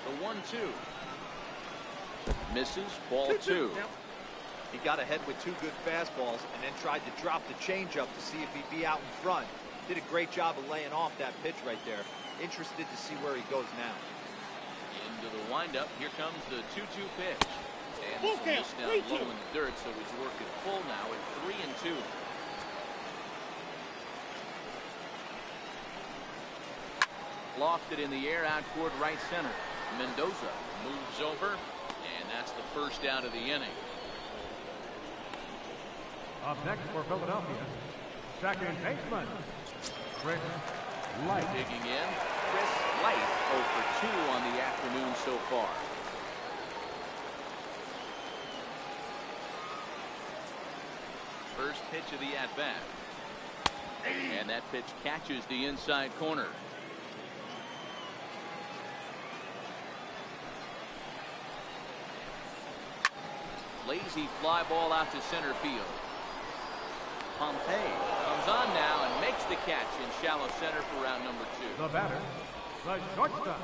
The 1-2. Misses. Ball 2. He got ahead with 2 good fastballs and then tried to drop the changeup to see if he'd be out in front. Did a great job of laying off that pitch right there. Interested to see where he goes now. Into the windup. Here comes the 2-2 pitch. And Full this count, one is down 3-2. low in the dirt, so he's working full now at 3-2. Lofted in the air out toward right center. Mendoza moves over, and that's the first out of the inning. Up next for Philadelphia, second baseman, Chris Light. Digging in, Chris Light, 0 for 2 on the afternoon so far. First pitch of the at-bat. And that pitch catches the inside corner. Lazy fly ball out to center field. Pompey comes on now and makes the catch in shallow center for round number 2. The batter, the shortstop,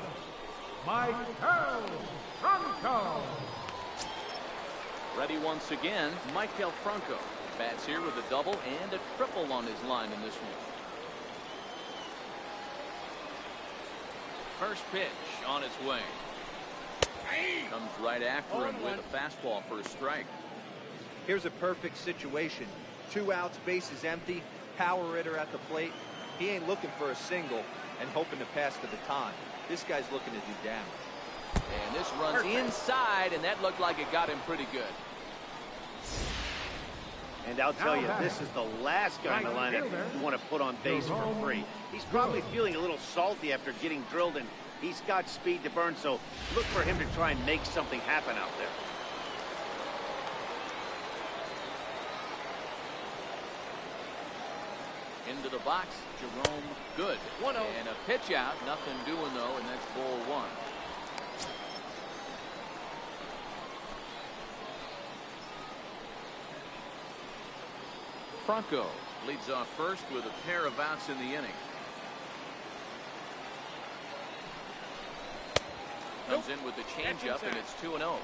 Michael Franco. Ready once again, Michael Franco. Bats here with a double and a triple on his line in this one. First pitch on its way. Comes right after him with a fastball for a strike. Here's a perfect situation. 2 outs, bases empty, power hitter at the plate. He ain't looking for a single and hoping to pass to the time. This guy's looking to do damage. And this runs inside, and that looked like it got him pretty good. And I'll tell you, this is the last guy in the lineup you want to put on base for free. He's probably feeling a little salty after getting drilled, and he's got speed to burn, so look for him to try and make something happen out there. Into the box, Jerome Good. 1-0. And a pitch out, nothing doing though, and that's ball 1. Franco leads off first with a pair of outs in the inning. Comes in with the changeup, and it's 2-0.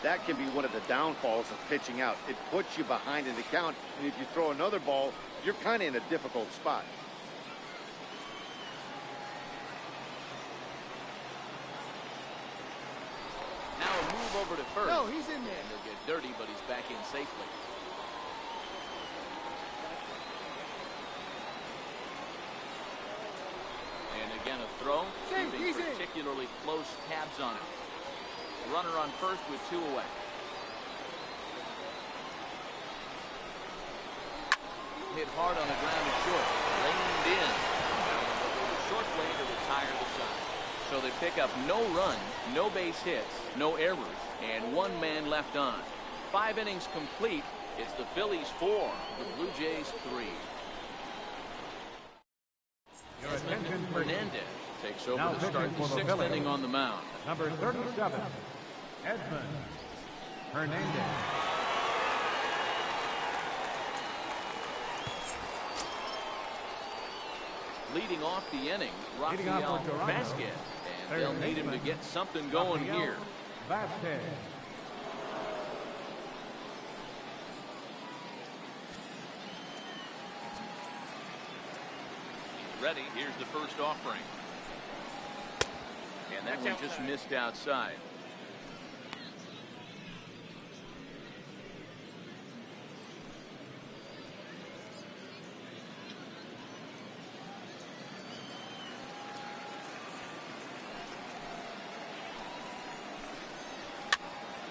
That can be one of the downfalls of pitching out. It puts you behind in the count, and if you throw another ball, you're kind of in a difficult spot. Now a move over to first. No, he's in there. And he'll get dirty, but he's back in safely. And again a throw, keeping he's in. particularly close tabs on it. Runner on first with 2 away. Hit hard on the ground at short. Reined in. The short play to retire the side. So they pick up no runs, no base hits, no errors, and 1 man left on. 5 innings complete. It's the Phillies 4, the Blue Jays 3. Your attention, please. Hernandez takes over Now to start pitching the for the 6th Phillies. inning on the mound. Number 37, Edmund Hernandez. leading off the inning, Leading off Rafael for Toronto, Vasquez. And they'll need him to get something going here. Vasquez. He's ready. Here's the first offering. And that one just missed outside.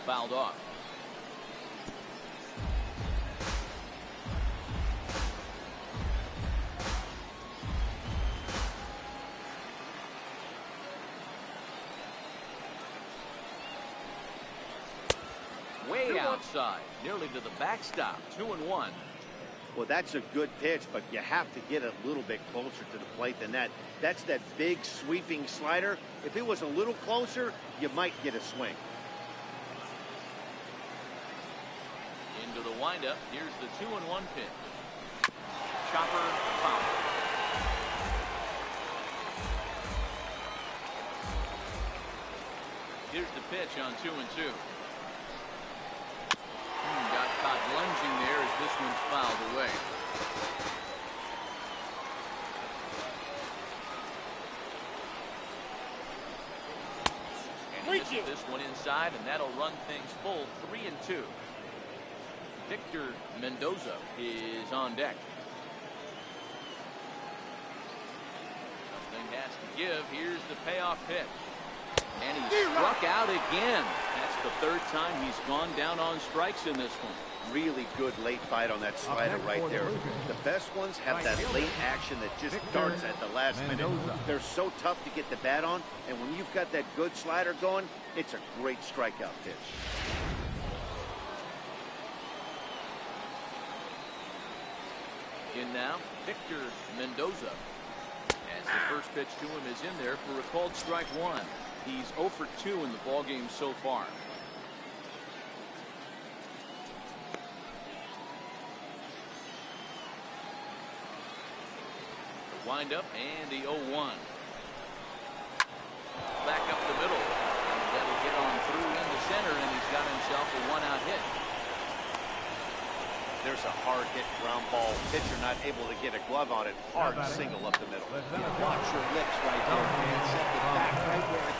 Fouled off. Way outside, nearly to the backstop. 2-1. Well, that's a good pitch, but you have to get a little bit closer to the plate than that. That's that big sweeping slider. If it was a little closer, you might get a swing. Into the windup. Here's the 2-1 pitch. Chopper foul. Here's the pitch on 2-2. Got caught lunging there as this one's fouled away. And he misses this one inside, and that'll run things full. 3-2. Victor Mendoza is on deck. Something has to give. Here's the payoff pitch. And he struck out again. That's the third time he's gone down on strikes in this one. Really good late bite on that slider right there. The best ones have that late action that just darts at the last minute. They're so tough to get the bat on, and when you've got that good slider going, it's a great strikeout pitch. In now, Victor Mendoza. As the first pitch to him is in there for a called strike one. He's 0 for 2 in the ballgame so far. The windup and the 0-1. Back up the middle. And that'll get on through into center, and he's got himself a one-out hit. There's a hard hit ground ball. Pitcher not able to get a glove on it. Hard single up the middle. Watch your lips right there, man. Set it back right where it.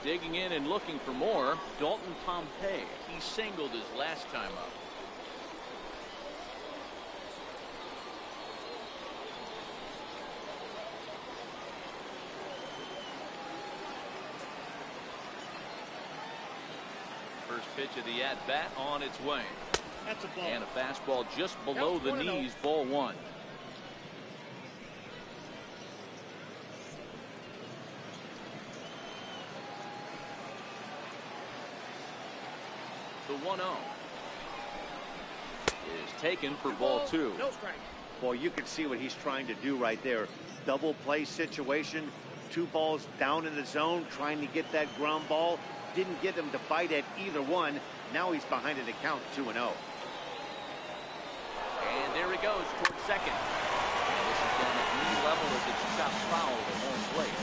Digging in and looking for more, Dalton Pompey. He singled his last time up. First pitch of the at-bat on its way. That's a ball. And a fastball just below the knees, ball one. The 1-0 is taken for ball two. No strike. Boy, you can see what he's trying to do right there. Double play situation. 2 balls down in the zone, trying to get that ground ball. Didn't get him to bite at either one. Now he's behind an account 2-0. And there he goes towards second. And this is down at knee level as it stops foul at home plate.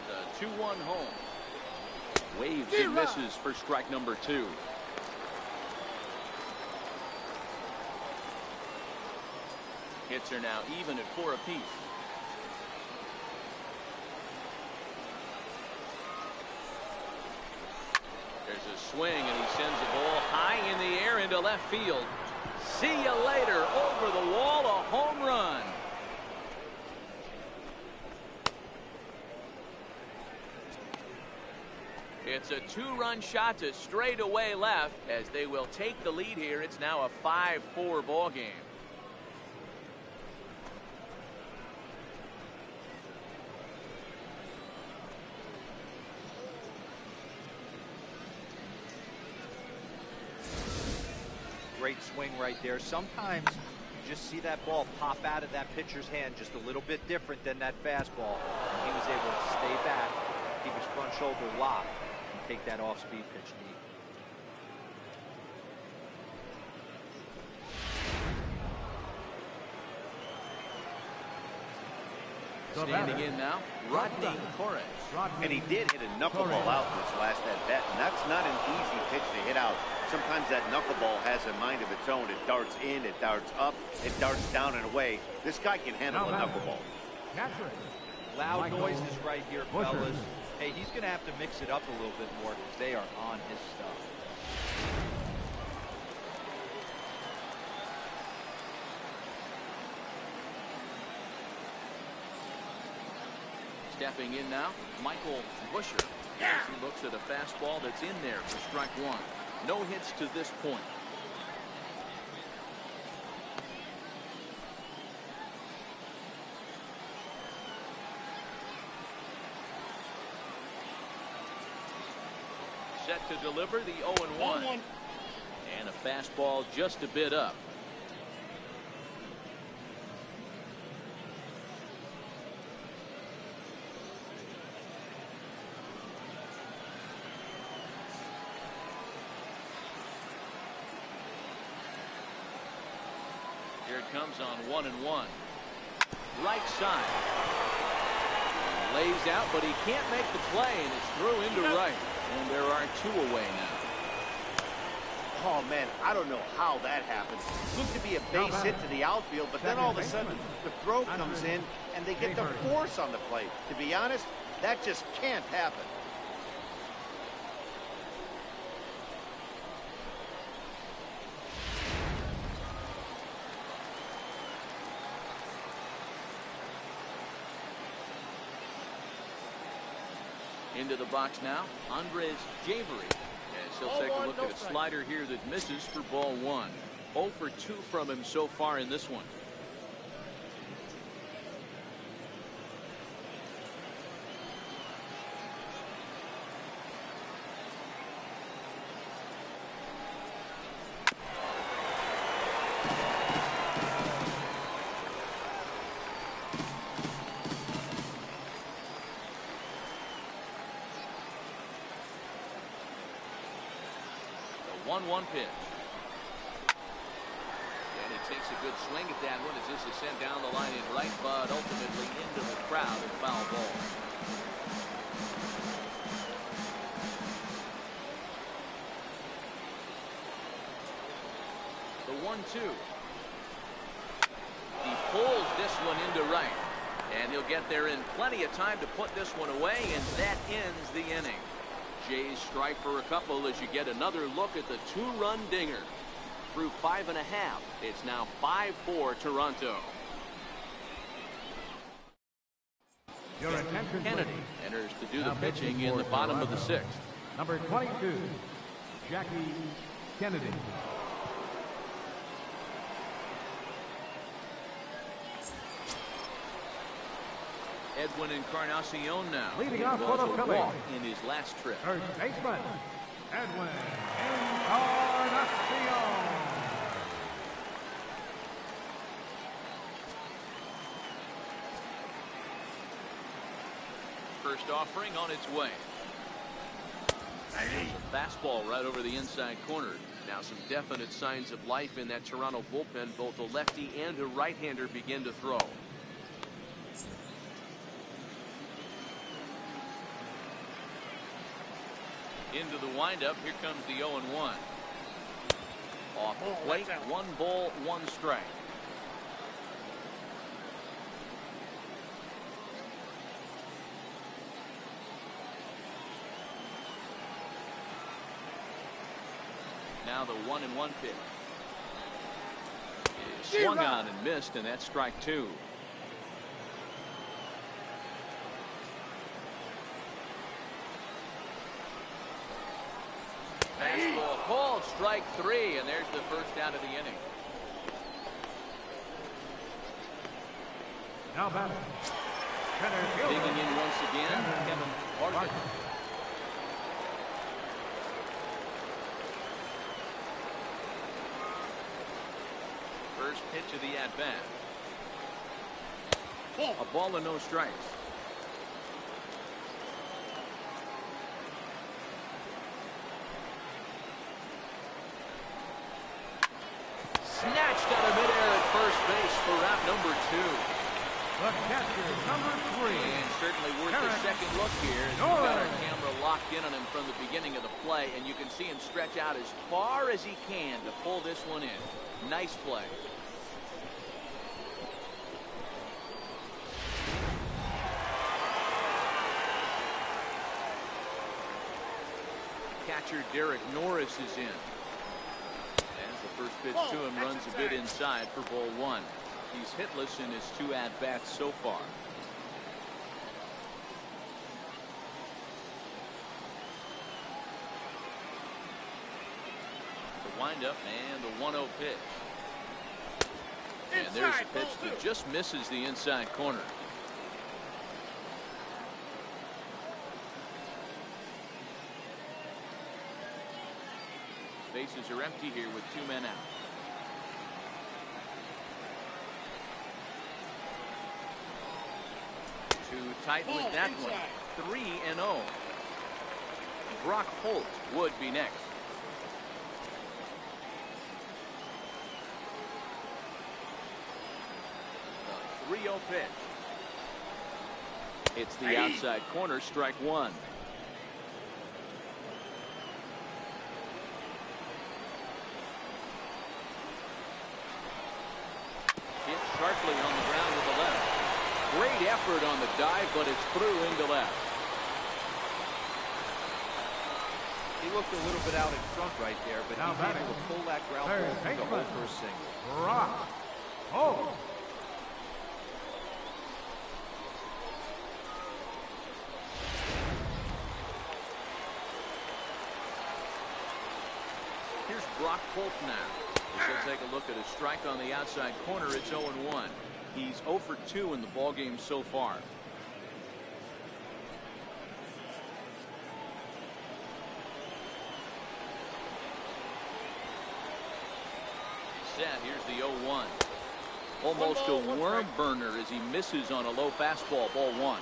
The 2-1 home. Waves and misses for strike number 2. Hits are now even at 4 apiece. There's a swing, and he sends the ball high in the air into left field. See you later. Over the wall, a home run. It's a 2-run shot to straightaway left as they will take the lead here. It's now a 5-4 ball game. Great swing right there. Sometimes just see that ball pop out of that pitcher's hand just a little bit different than that fastball. He was able to stay back, keep his front shoulder locked, and take that off-speed pitch deep. Standing in now, Rodney Torres. And he did hit a knuckleball out this last at-bat, and that's not an easy pitch to hit out. Sometimes that knuckleball has a mind of its own. It darts in, it darts up, it darts down and away. This guy can handle a knuckleball. Loud noises right here, fellas. Hey, he's going to have to mix it up a little bit more because they are on his stuff. Stepping in now, Michael Busher. As he looks at a fastball that's in there for strike one. No hits to this point. Set to deliver the 0-1. And a fastball just a bit up. Here it comes on 1-1. Right side. Lays out, but he can't make the play, and it's through into right. And there are two away now. Oh, man, I don't know how that happened. Looked to be a base hit to the outfield, but then all of a sudden the throw comes in, and they get the force on the play. To be honest, that just can't happen. Into the box now, Andres Javery. As he'll take a look at a slider here that misses for ball one. 0 for 2 from him so far in this one. The 1-1 pitch. And he takes a good swing at that one as this is sent down the line in right, but ultimately into the crowd and foul ball. The 1-2. He pulls this one into right. And he'll get there in plenty of time to put this one away, and that ends the inning. Jays strike for a couple as you get another look at the two-run dinger. Through 5.5, it's now 5-4 Toronto. Kennedy enters to do the pitching in the bottom of the sixth. Number 22, Jackie Kennedy. Edwin Encarnacion now. Leading off for the Phillies in his last trip. First baseman, Edwin Encarnacion. First offering on its way. A fastball right over the inside corner. Now some definite signs of life in that Toronto bullpen. Both a lefty and a right-hander begin to throw. Into the windup. Here comes the 0-1. Off the plate. 1 ball, 1 strike. Now the 1-1 pitch. It is swung on and missed, and that's strike 2. Fastball called, strike 3, and there's the first out of the inning. Now batting. Digging in once again, Kevin Barton. First pitch of the at-bat. A ball and no strikes. Snatched out of midair at first base for out number 2. The catcher, number 3. And certainly worth a second look here. As we've got our camera locked in on him from the beginning of the play, and you can see him stretch out as far as he can to pull this one in. Nice play. Catcher Derek Norris is in. As the first pitch to him runs a bit inside for ball 1. He's hitless in his 2 at-bats so far. The windup and the 1-0 pitch. And there's a pitch that just misses the inside corner. Bases are empty here with 2 men out. Too tight with that one. 3-0. Brock Holt would be next. The 3-0 pitch. It's the outside corner, strike 1. Hit sharply on the ground with the left. Great effort on the dive, but it's through into left. He looked a little bit out in front right there, but he's able to pull that ground ball through the hole for a single. Brock Holt. Here's Brock Holt now. As he'll take a look at a strike on the outside corner. It's 0-1. He's 0 for 2 in the ballgame so far. Set. Here's the 0-1. Almost a worm burner as he misses on a low fastball. Ball 1.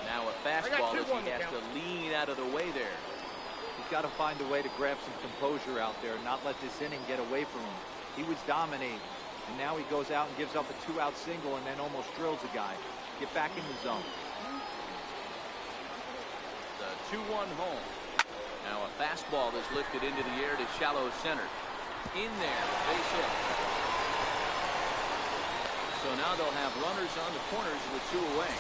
Now a fastball as he has to lean out of the way there. He's got to find a way to grab some composure out there and not let this inning get away from him. He was dominating, and now he goes out and gives up a 2-out single and then almost drills a guy. Get back in the zone. The 2-1 home. Now a fastball is lifted into the air to shallow center. In there, base hit. So now they'll have runners on the corners with 2 away.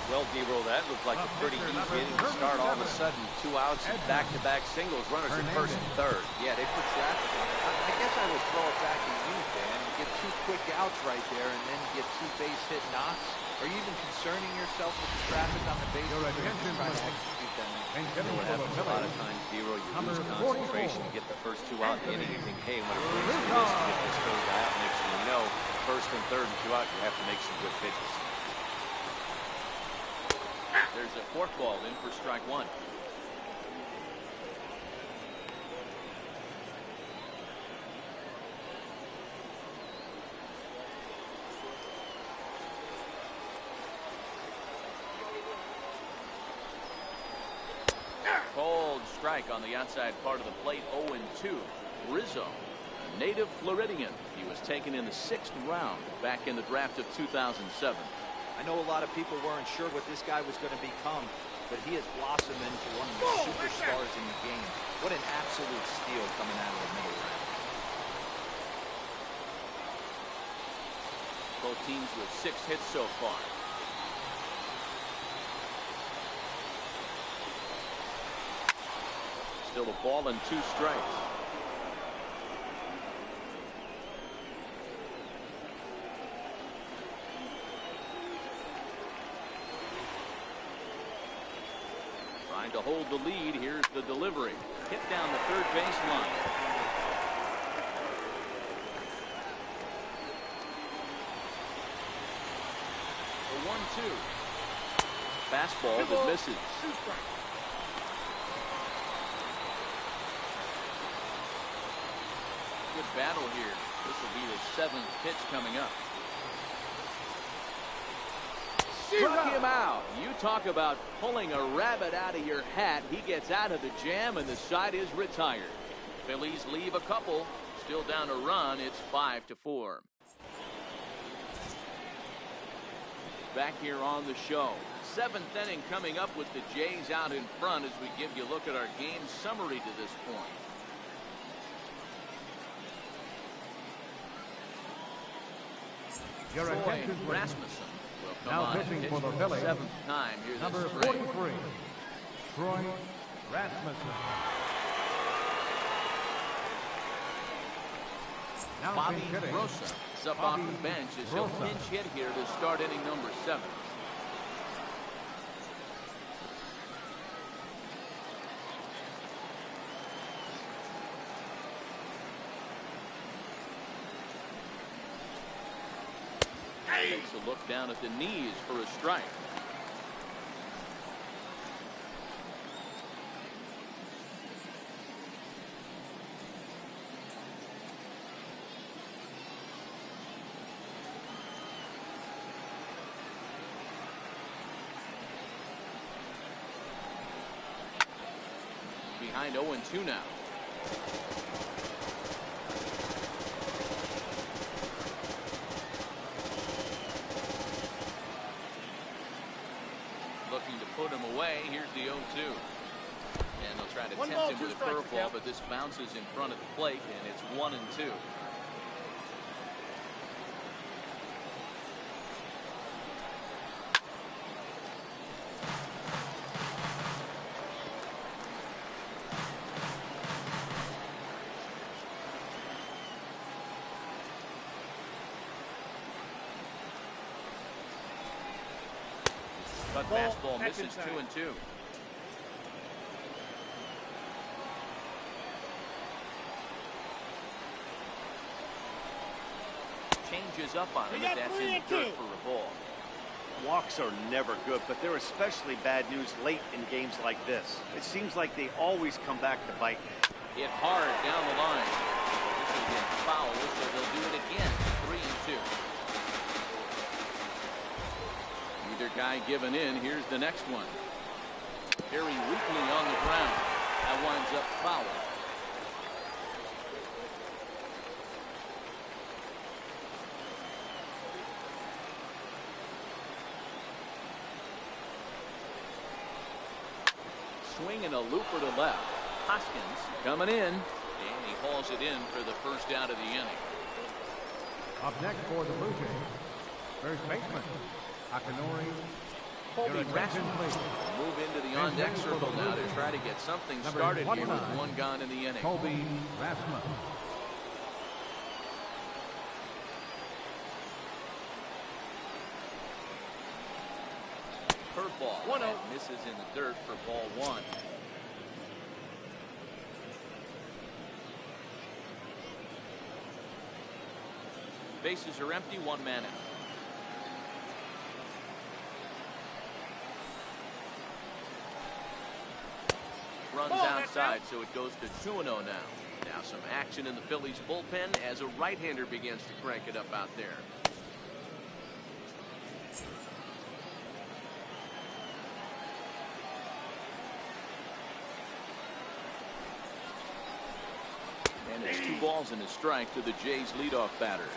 Well, D-Roll, that looked like a pretty easy inning to start. All of a sudden, 2 outs and back-to-back singles. Runners at first and third. Yeah, they put traffic on it. I guess I would throw it back to you, Dan. You get 2 quick outs right there, and then you get 2 base hit knocks. Are you even concerning yourself with the traffic on the base? Your attention, trying to execute that. You know what happens a lot of times, D-Roll, you lose concentration. You get the first 2 out in the inning. You think, hey, when it brings me this, get this third guy out. Next thing you know, first and third and 2 out, you have to make some good pitches. There's a forkball in for strike 1. Cold strike on the outside part of the plate. 0-2. Rizzo, a native Floridian. He was taken in the 6th round back in the draft of 2007. I know a lot of people weren't sure what this guy was going to become, but he has blossomed into one of the superstars in the game. What an absolute steal coming out of the middle round. Both teams with 6 hits so far. Still a ball and 2 strikes. Trying to hold the lead. Here's the delivery. Hit down the third base line. The 1-2. Fastball that misses. good battle here. This will be the 7th pitch coming up. Struck him out. You talk about pulling a rabbit out of your hat. He gets out of the jam, and the side is retired. Phillies leave a couple. Still down a run. It's 5-4. Back here on the show. 7th inning coming up with the Jays out in front as we give you a look at our game summary to this point. Troy Rasmussen will come Now on pitching and for pitch the for the Phillies, 7th time here number this spring. 43, Troy Rasmussen. Now Bobby hitting, Rosa is up off the bench as he'll pinch hit here to start inning number 7. Takes a look down at the knees for a strike. Behind 0-2 now. Looking to put him away. Here's the 0-2. And they'll try to tempt him with a curveball, but this bounces in front of the plate, and it's 1-2. But fastball misses 2-2. Changes up on him, and that's in the dirt for a ball. Walks are never good, but they're especially bad news late in games like this. It seems like they always come back to bite. Hit hard down the line. This will get foul, so they'll do it again. 3-2. Either guy giving in. Here's the next one. Very weakly on the ground. That winds up foul. Swinging a looper to left. Hoskins coming in, and he hauls it in for the first out of the inning. Up next for the Blue Jays, first baseman, Akinori. Colby Rasmussen move into the on-deck circle now to try to get something started here with 1 gone in the inning. Colby Rasmussen. Curveball. That misses in the dirt for ball 1. Bases are empty, 1 man out. Runs outside, so it goes to 2-0 now. Now some action in the Phillies bullpen as a right-hander begins to crank it up out there. And it's 2 balls and a strike to the Jays leadoff batter.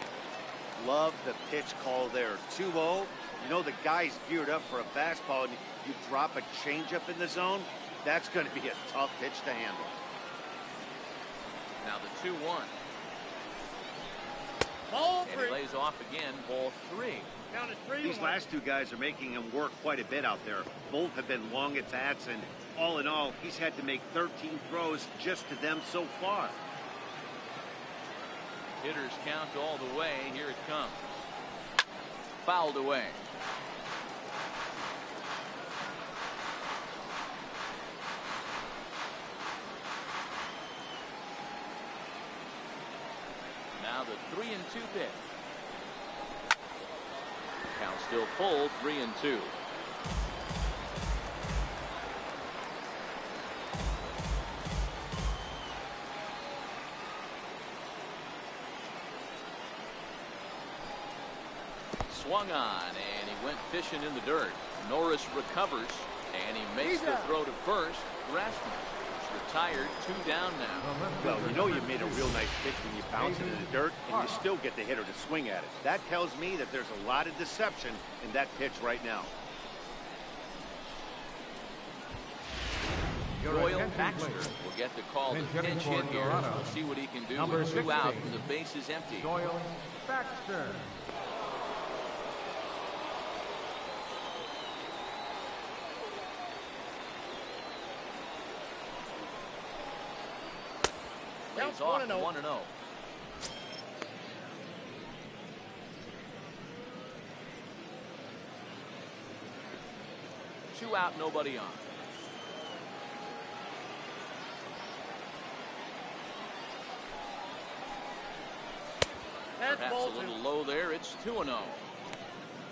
Love the pitch call there. 2-0. You know the guy's geared up for a fastball, and you drop a changeup in the zone. That's going to be a tough pitch to handle. Now the 2-1. And he lays off again, ball 3. These last 2 guys are making him work quite a bit out there. Both have been long at bats, and all in all, he's had to make 13 throws just to them so far. Hitters count all the way. Here it comes. Fouled away. Now the 3-2 pitch. Count still full, 3-2. swung on, and he went fishing in the dirt. Norris recovers, and he makes the throw to first. Grassman is retired. 2 down now. Well, you know you made a real nice pitch when you bounce it in the dirt, and you still get the hitter to swing at it. That tells me that there's a lot of deception in that pitch right now. Royal Baxter will get the call to pinch hit here. We'll see what he can do with 2 out and the base is empty. Royal Baxter. Lays off 1-0. 2 out, nobody on. Perhaps a little low there. It's 2-0.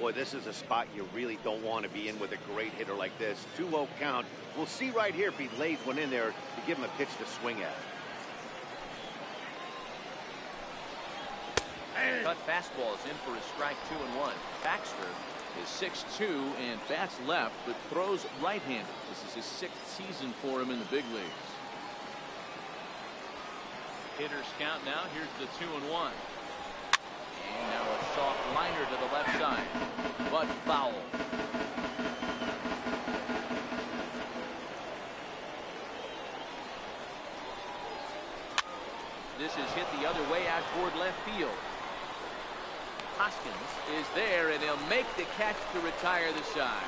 Boy, this is a spot you really don't want to be in with a great hitter like this. 2-0 count. We'll see right here if he lays one in there to give him a pitch to swing at. Cut fastball is in for a strike. 2-1. Baxter is 6'2" and bats left, but throws right-handed. This is his 6th season for him in the big leagues. Hitters count now. Here's the 2-1. And now a soft liner to the left side, but foul. This is hit the other way out toward left field. Hoskins is there, and he'll make the catch to retire the side.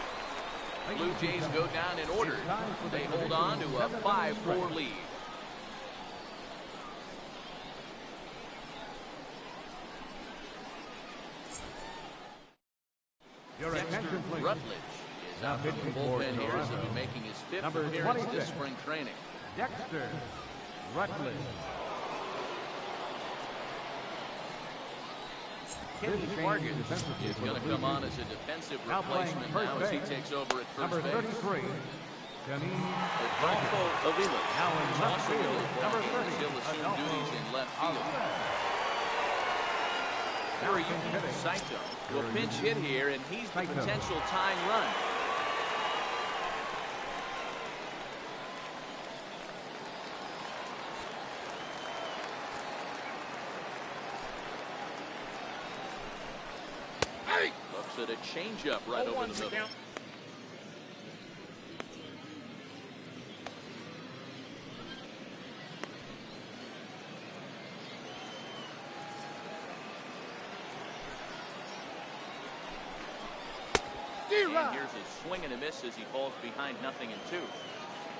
Blue Jays go down in order. They hold on to a 5-4 lead. Dexter Rutledge is out from the bullpen here as he'll be making his 5th appearance this spring training. Dexter Rutledge. Kenny Fargan is going to come on as a defensive replacement now as he takes over at first base. Number 33. Adolfo Avila Now in is left also field. with the Number ball game 30. as he'll assume Adolfo duties in left field. Hiroyuki Saito will pinch hit here, and he's the potential tying run. Looks at a changeup right over the middle. And here's a swing and a miss as he falls behind 0-2.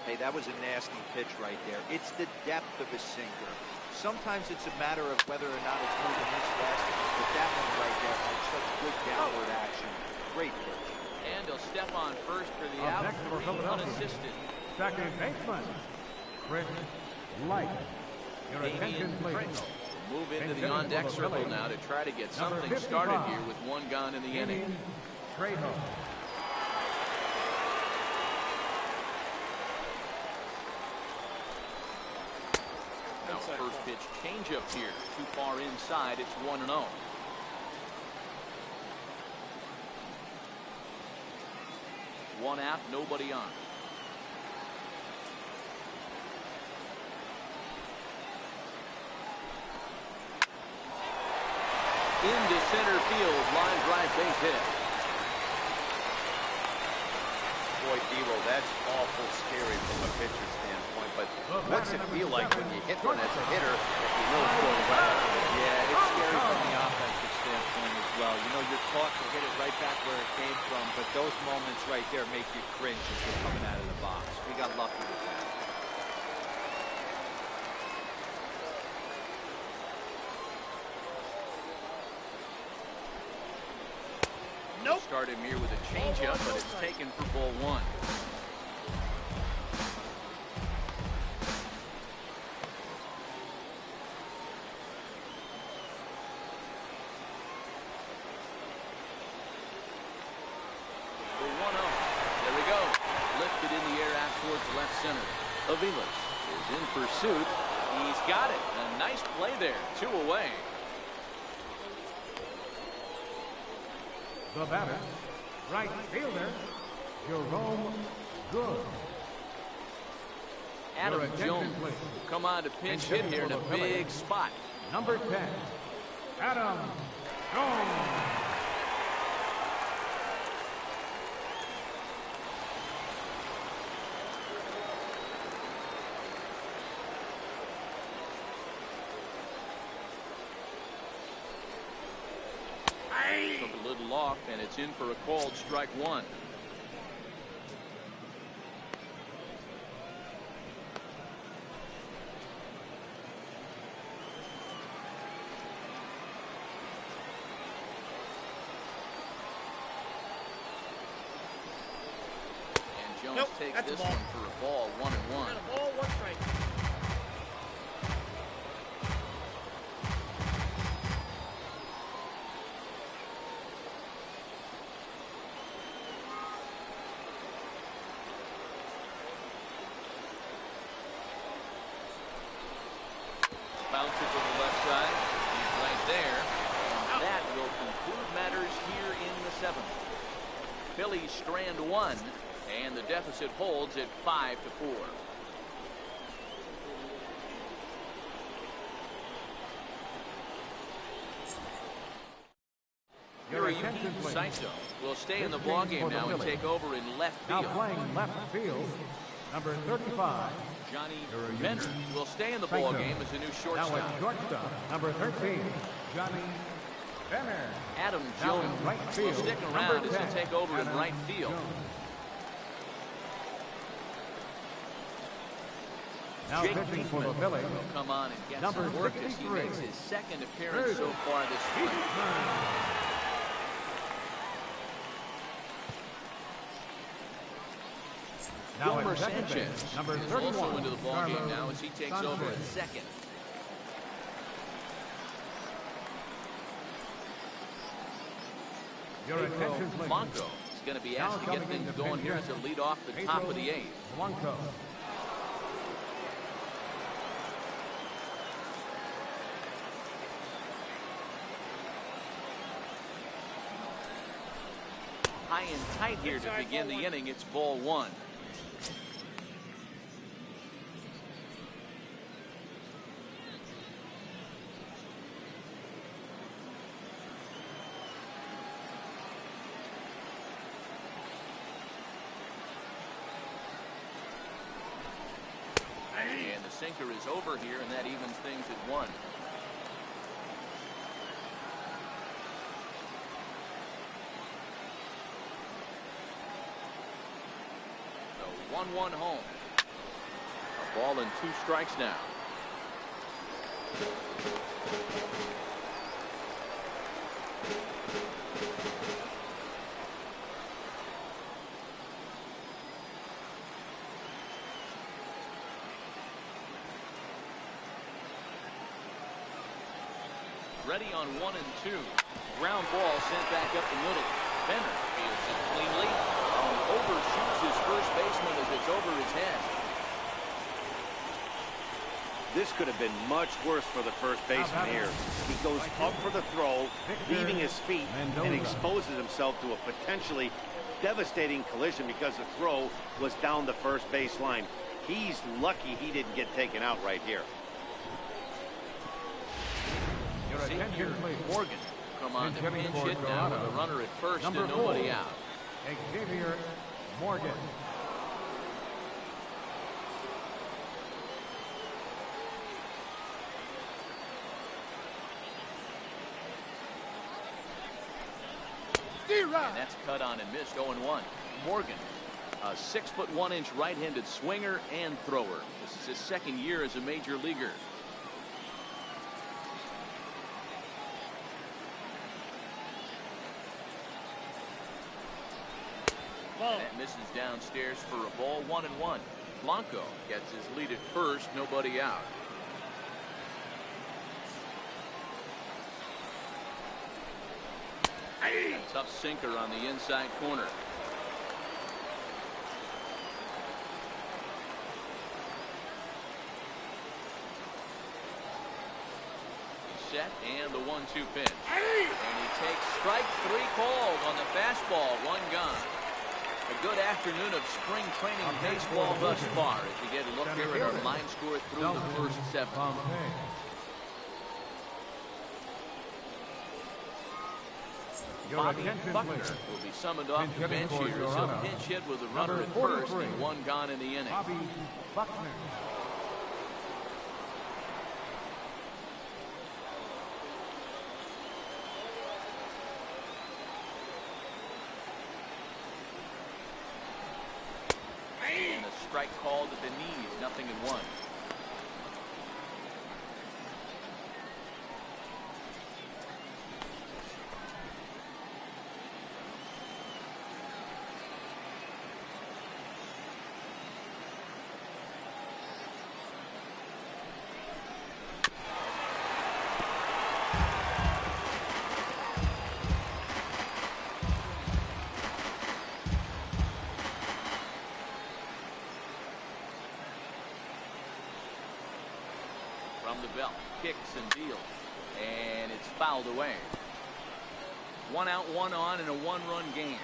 Hey, that was a nasty pitch right there. It's the depth of his sinker. Sometimes it's a matter of whether or not it's moving this fast, but that one right there had such good downward action. Great pitch. And he'll step on first for the out, unassisted. Second baseman, Chris Light. Your attention, please. Move into the on-deck circle now to try to get something started here with 1 gone in the inning. Trejo. Now first pitch changeup here. Too far inside. It's 1-0. One out, nobody on. Into center field, line drive base hit. Boy, Devo, that's awful scary from a pitcher's standpoint, but what's it feel like when you hit one as a hitter if you know it's going right? Yeah, it's scary from the offensive standpoint as well. You know, you're taught to hit it right back where it came from, but those moments right there make you cringe as you're coming out of the box. We got lucky with that. Nope. Start him here with a changeup, but it's taken for ball 1. For 1-0. There we go. Lifted in the air out towards left center. Avilas is in pursuit. He's got it. A nice play there. 2 away. The batter, right fielder, Jerome Good. Adam Your attention, Jones please. will come on to pinch hit here in a big spot. Number 10, Adam Jones. Took a little off, and it's in for a called strike one. And Jones takes this one for a ball, 1-1. A ball, 1 strike. Bounce it to the left side. He's right there. And that will conclude matters here in the 7th. Phillies strand 1, and the deficit holds at 5-4. Hiroyuki Saito will stay in the ballgame now and take over in left Now field. playing left field, number 35. Johnny Benner will stay in the ballgame as a new Now shortstop. at shortstop, number 13, Johnny Benner. Adam Now Jones in right will field, stick number around as 10, he take over in Adam right field. Jones. Now Jake pitching for the Diekman Phillies, will come on and get number some work as he 63. makes his 2nd appearance so far this spring. Now Wilmer at second Sanchez base, number is 31, also into the ballgame Carlos now as he takes over at Sanchez. 2nd. Your attention, please. Blanco is going to be asked to Now get coming things into going here as pinch a lead off the top of the 8th. Blanco. High and tight here to begin the inning. It's ball 1. And the sinker is over here, and that evens things at 1. So 1-1 home. A ball and 2 strikes now. Ready on 1 and 2. Ground ball sent back up the middle. Benner fields it cleanly. Overshoots his first baseman as it's over his head. This could have been much worse for the first baseman here. He goes up for the throw, leaving his feet, and exposes himself to a potentially devastating collision because the throw was down the first baseline. He's lucky he didn't get taken out right here. Xavier Morgan come on to pinch hit now with a runner at first Number and nobody 4, out. Xavier Morgan. And that's cut on and missed. 0-1. Morgan, a 6'1" right-handed swinger and thrower. This is his 2nd year as a major leaguer. That misses downstairs for a ball. 1-1. Blanco gets his lead at first. Nobody out. A tough sinker on the inside corner. set and the 1-2 pitch. And he takes strike 3 called on the fastball. 1 gone. A good afternoon of spring training baseball thus far as we get a look here at our line score through the first 7. Bobby Buckner will be summoned off the bench here. He'll pinch hit with a runner at first and 1 gone in the inning. Bobby Buckner. And a strike called at the knees, 0-1. From the belt, kicks and deals, and it's fouled away. 1 out, 1 on in a 1-run game.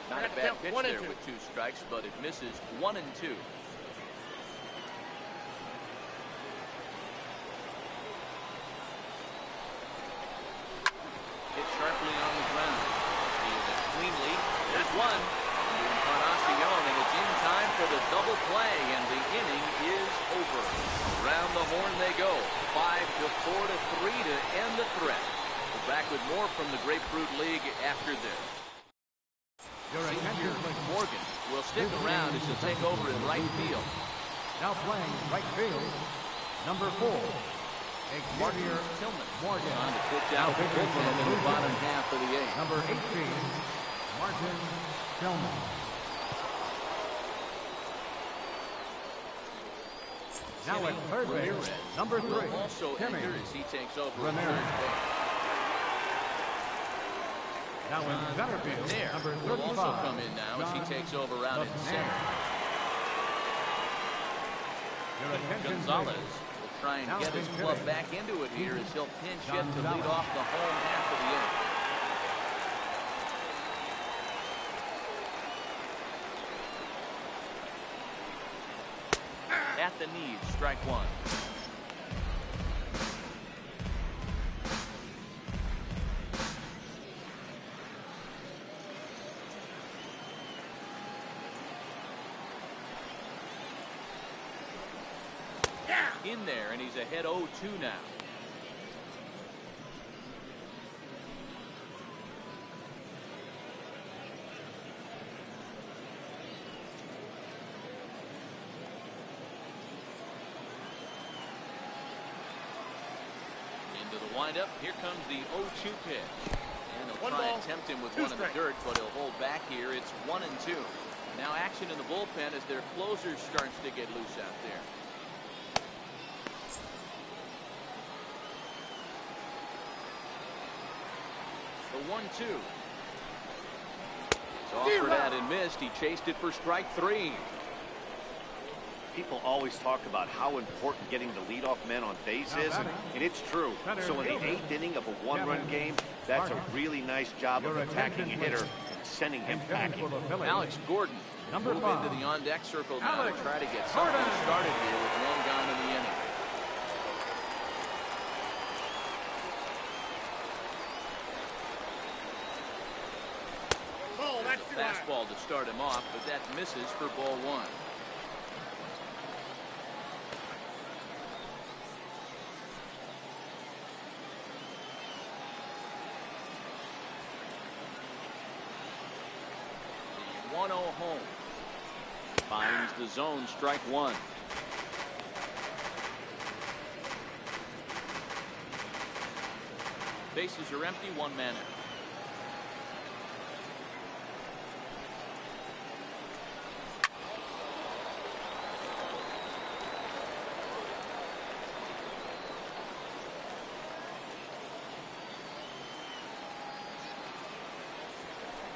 Not a bad pitch there with 2 strikes, but it misses. 1-2. Hit sharply on the ground. He is a clean lead. There's 1. And it's in time for the double play, and the inning is over. Around the horn they go. 5-4-3 to end the threat. We're back with more from the Grapefruit League after this. Senior Morgan will stick around as he'll take over in right field. Now playing right field, number 4, Xavier Tillman Morgan. On to pitch out the bullpen in the bottom half of the 8th. Number 18, Martin Tillman. Now at third base, number 3, will also Timmy enter as he takes over at Ramirez. third base. Now in center field, There number will 35, also come in now as he takes over out in center. Gonzalez will try and get his club back into it here as he'll pinch hit to lead off the home half of the 8th. At the knees, strike 1. In there, and he's ahead 0-2 now. Into the windup. Here comes the 0-2 pitch. And they'll try and tempt him with 1 in the dirt, but he'll hold back here. It's 1-2. Now action in the bullpen as their closer starts to get loose out there. The 1-2. It's offered at and missed. He chased it for strike 3. People always talk about how important getting the leadoff man on base is, and it's true. So in the 8th inning of a 1-run game, that's a really nice job of attacking a hitter and sending him packing. Alex Gordon Number move 5. into the on-deck circle now Alex to try to get something Gordon. started here with 1 gone in the inning. Fastball to start him off, but that misses for ball 1. The 1-0 home. Finds the zone, strike 1. Bases are empty, 1 man out.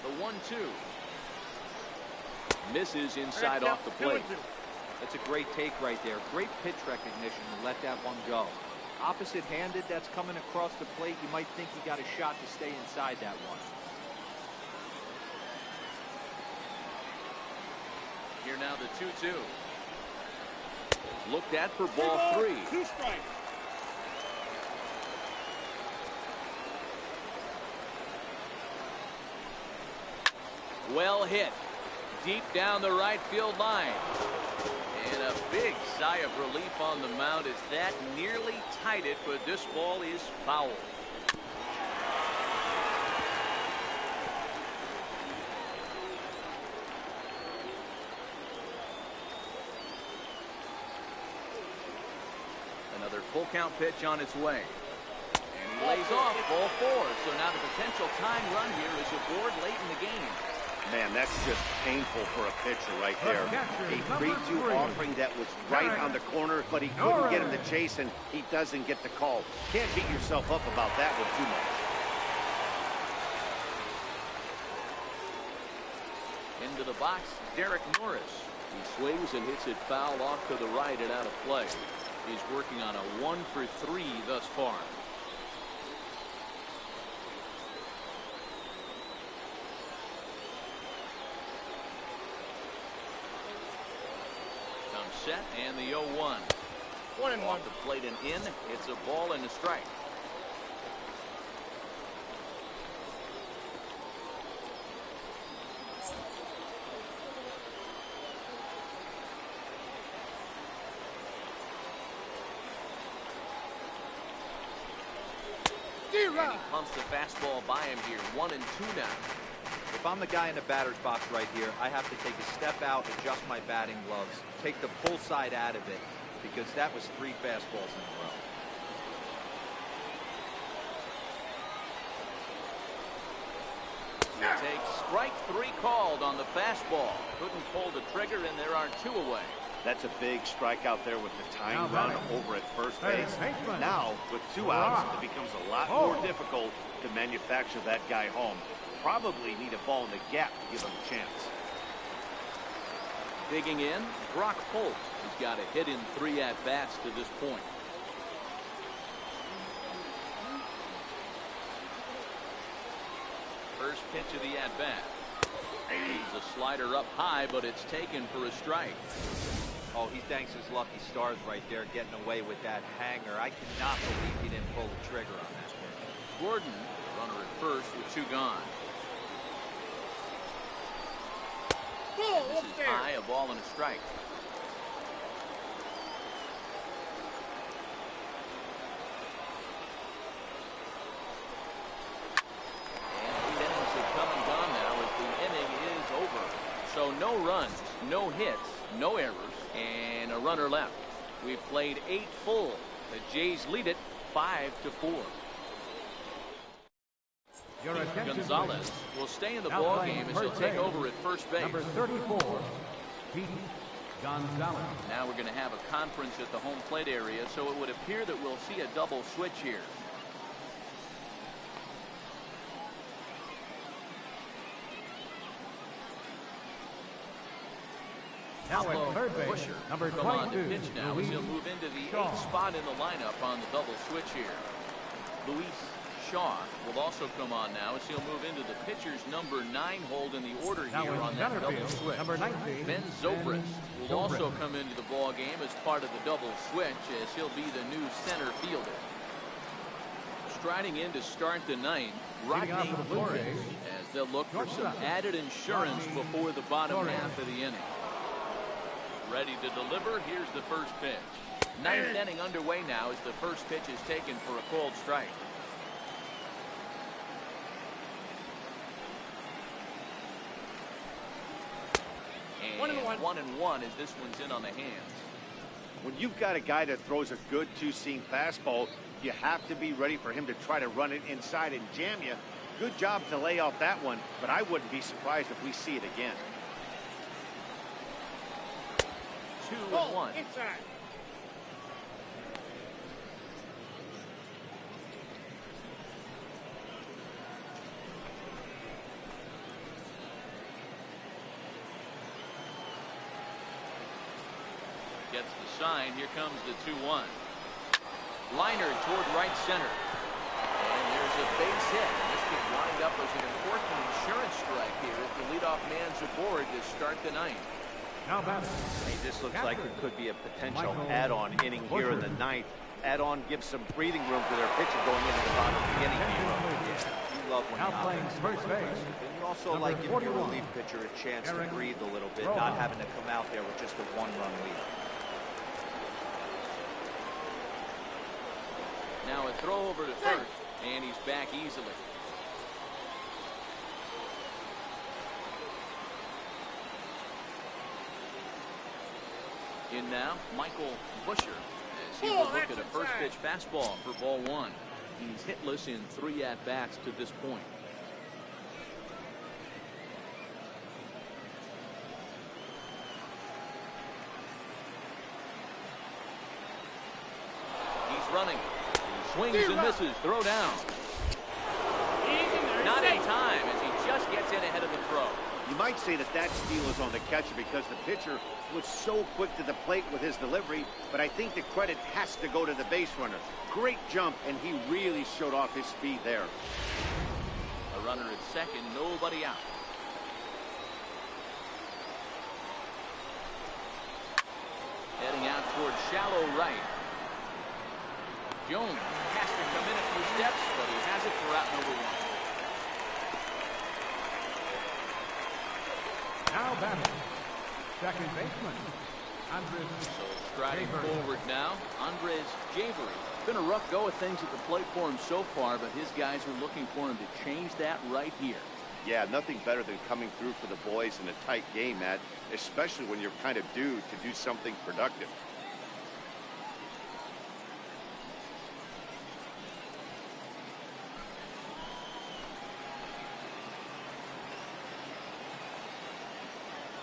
The 1-2. Misses inside off the plate. That's a great take right there. Great pitch recognition to let that one go. Opposite-handed, that's coming across the plate. You might think he got a shot to stay inside that one. Here now the 2-2. Looked at for ball 3. 2 strikes. Well hit. Deep down the right field line. And a big sigh of relief on the mound as that nearly tied it, but this ball is foul. Another full count pitch on its way. And he lays off ball 4. So now the potential tying run here is aboard late in the game. Man, that's just painful for a pitcher right there. A 3-2 offering that was right on the corner, but he couldn't get him to chase, and he doesn't get the call. Can't beat yourself up about that one too much. Into the box, Derek Norris. He swings and hits it foul off to the right and out of play. He's working on a 1 for 3 thus far. Comes set and the 0-1. 1-1. Off the plate and in. It's a ball and a strike. And he pumps the fastball by him here. 1-2 now. If I'm the guy in the batter's box right here, I have to take a step out, adjust my batting gloves, take the pull side out of it, because that was 3 fastballs in a row. He takes strike 3 called on the fastball. Couldn't pull the trigger, and there are 2 away. That's a big strikeout there with the tying run over at first base. Now, with 2 outs, it becomes a lot more difficult to manufacture that guy home. Probably need a ball in the gap to give him a chance. Digging in, Brock Holt. He's got a hit in 3 at-bats to this point. First pitch of the at-bat. He's a slider up high, but it's taken for a strike. Oh, he thanks his lucky stars right there, getting away with that hanger. I cannot believe he didn't pull the trigger on that pitch. Gordon, runner at first with 2 gone. This is high, a ball and a strike. And 8 innings have come and gone now as the inning is over. So no runs, no hits, no errors, and a runner left. We've played 8 full. The Jays lead it 5-4. Gonzalez will stay in the ball game as he'll take over at first base. Number 34, Pete Gonzalez. Now we're going to have a conference at the home plate area, so it would appear that we'll see a double switch here. Now at third base, Busher number come on to 22, pitch now as he'll move into the 8th spot in the lineup on the double switch here. Luis Shaw will also come on now as he'll move into the pitcher's number 9 hold in the order here on that double switch. Number 19, Ben Zobrist will also come into the ball game as part of the double switch as he'll be the new center fielder. Striding in to start the 9th, Rodney Lucas, as they'll look for some added insurance before the bottom half of the inning. Ready to deliver. Here's the first pitch. 9th inning underway now as the first pitch is taken for a called strike. And 1-1 as this one's in on the hands. When you've got a guy that throws a good 2-seam fastball, you have to be ready for him to try to run it inside and jam you. Good job to lay off that one, but I wouldn't be surprised if we see it again. 2-1. Inside. sign. Here comes the 2-1. Liner toward right center. And there's a base hit. This could wind up as an important insurance strike here if the leadoff man's aboard to start the ninth. Now batting. Hey, this looks like it could be a potential add-on inning here in the ninth. Add-on gives some breathing room for their pitcher going into the bottom of the inning. You love when Now the playing offense first base. And you also like giving your relief pitcher a chance to breathe a little bit, not having to come out there with just a one-run lead. Now a throw over to first, and he's back easily. In now, Michael Busher, as he will look at a first pitch fastball for ball 1. He's hitless in 3 at-bats to this point. He's running. He swings and misses. Throw down. Not in time as he just gets in ahead of the throw. You might say that that steal is on the catcher because the pitcher was so quick to the plate with his delivery, but I think the credit has to go to the base runner. Great jump, and he really showed off his speed there. A runner at second, nobody out. Heading out towards shallow right. Jones has to come in a few steps, but he has it for out number 1. Now batting. Second baseman. Andres. So striding forward now, Andres Javery. Been a rough go of things at the plate for him so far, but his guys are looking for him to change that right here. Yeah, nothing better than coming through for the boys in a tight game, Matt, especially when you're kind of due to do something productive.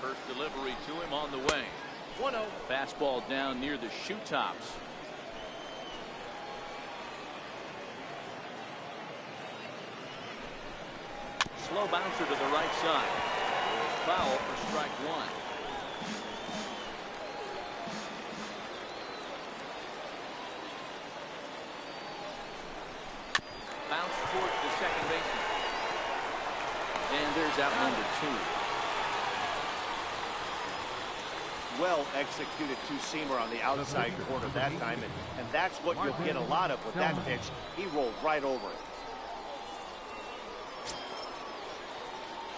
First delivery to him on the way. 1-0. Fastball down near the shoe tops. Slow bouncer to the right side. Foul for strike 1. Bounce towards the second baseman. And there's out number 2. Well executed two-seamer on the outside corner that time, and that's what you'll get a lot of with that pitch. He rolled right over it.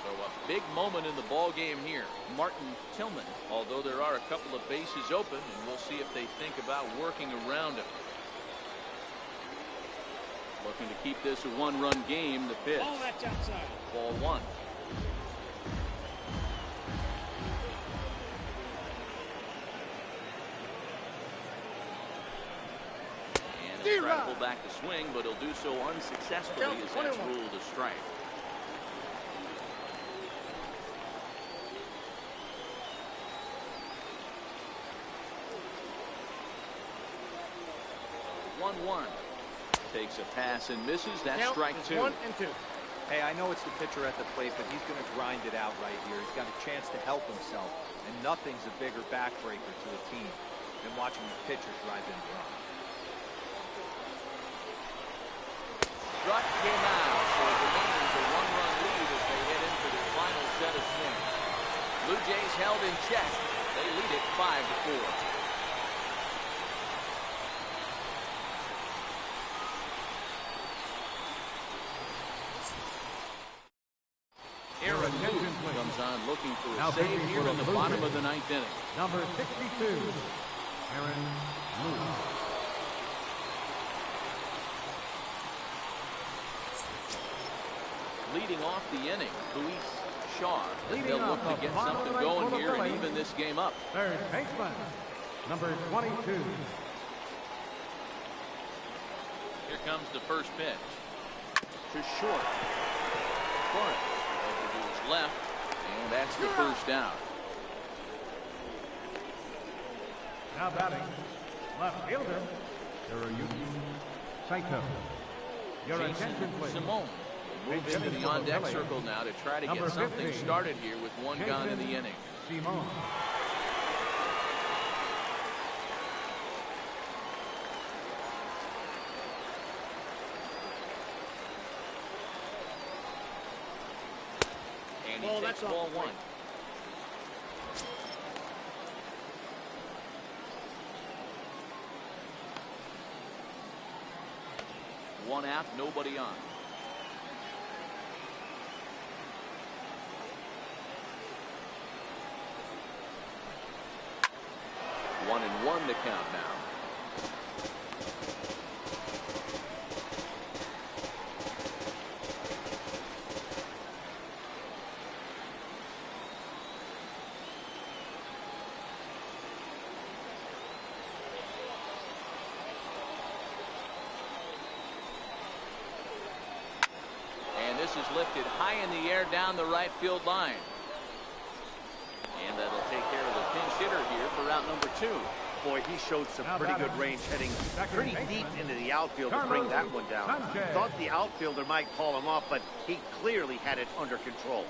So a big moment in the ball game here. Martin Tillman, although there are a couple of bases open, and we'll see if they think about working around him. Looking to keep this a one-run game. The pitch. Oh, that's outside. Ball 1. He'll try to pull back the swing, but he'll do so unsuccessfully as that's ruled a strike. So 1-1. Takes a pass and misses. That's strike 2. 1 and 2. Hey, I know it's the pitcher at the plate, but he's going to grind it out right here. He's got a chance to help himself, and nothing's a bigger backbreaker to a team than watching the pitcher drive in runs. Struck came out, so it remains a one-run lead as they head into their final set of swings. Blue Jays held in check. They lead it 5-4. Aaron Boone comes on looking for a save here in the bottom of the 9th inning. Number 62, Aaron Boone. Leading off the inning, Luis Shaw. Leading They'll off look to the get bottom of something the ninth going for the here and Phillies. even this game up. Third baseman, number 22. Here comes the first pitch. To short. Torres over to his left, and that's the first out. Now batting, left fielder, Hiroyuki Saito. Your Jason attention, please. Simone will move into the on-deck circle now to try to Number get something 15, started here with one gun in the inning. Simone. He takes ball one. One out, nobody on. One and one to count now. This is lifted high in the air down the right field line. And that'll take care of the pinch hitter here for route number 2. Boy, he showed some pretty good range heading pretty deep into the outfield to bring that one down. Thought the outfielder might call him off, but he clearly had it under control.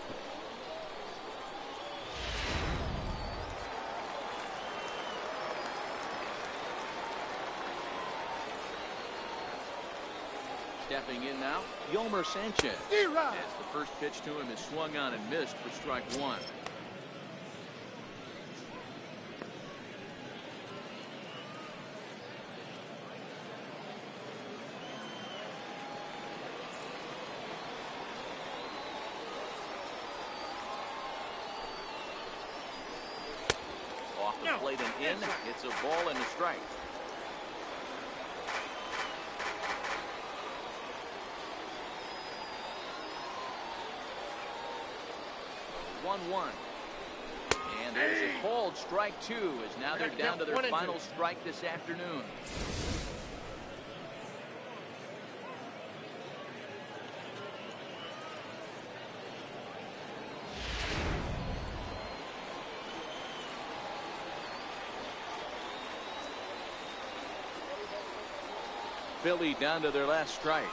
Stepping in now, Yolmer Sanchez. As the first pitch to him is swung on and missed for strike one. Off the plate and in. It's a ball and a strike. 1-1. And there's a called strike 2 as now they're down to their final strike this afternoon. Philly down to their last strike.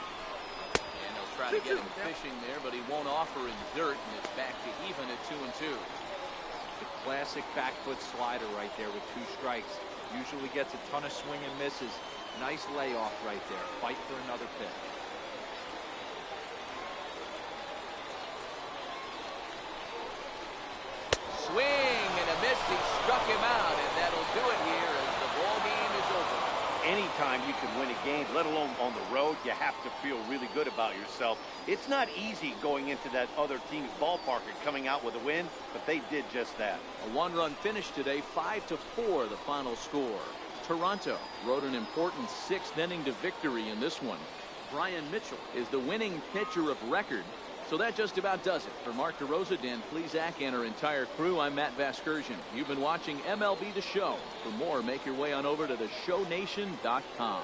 Try to get him fishing there, but he won't offer in dirt, and it's back to even at 2-2. The classic back foot slider right there with 2 strikes. Usually gets a ton of swing and misses. Nice layoff right there. Fight for another pitch. Swing and a miss. He struck him out, and that'll do it here as the ball game is over. Anytime you can win a game, let alone on the road, you have to feel really good about yourself. It's not easy going into that other team's ballpark and coming out with a win, but they did just that. A 1-run finish today, 5-4 the final score. Toronto rode an important 6th inning to victory in this one. Brian Mitchell is the winning pitcher of record. So that just about does it. For Mark DeRosa, Dan Plesac, and our entire crew, I'm Matt Vasgersian. You've been watching MLB The Show. For more, make your way on over to theshownation.com.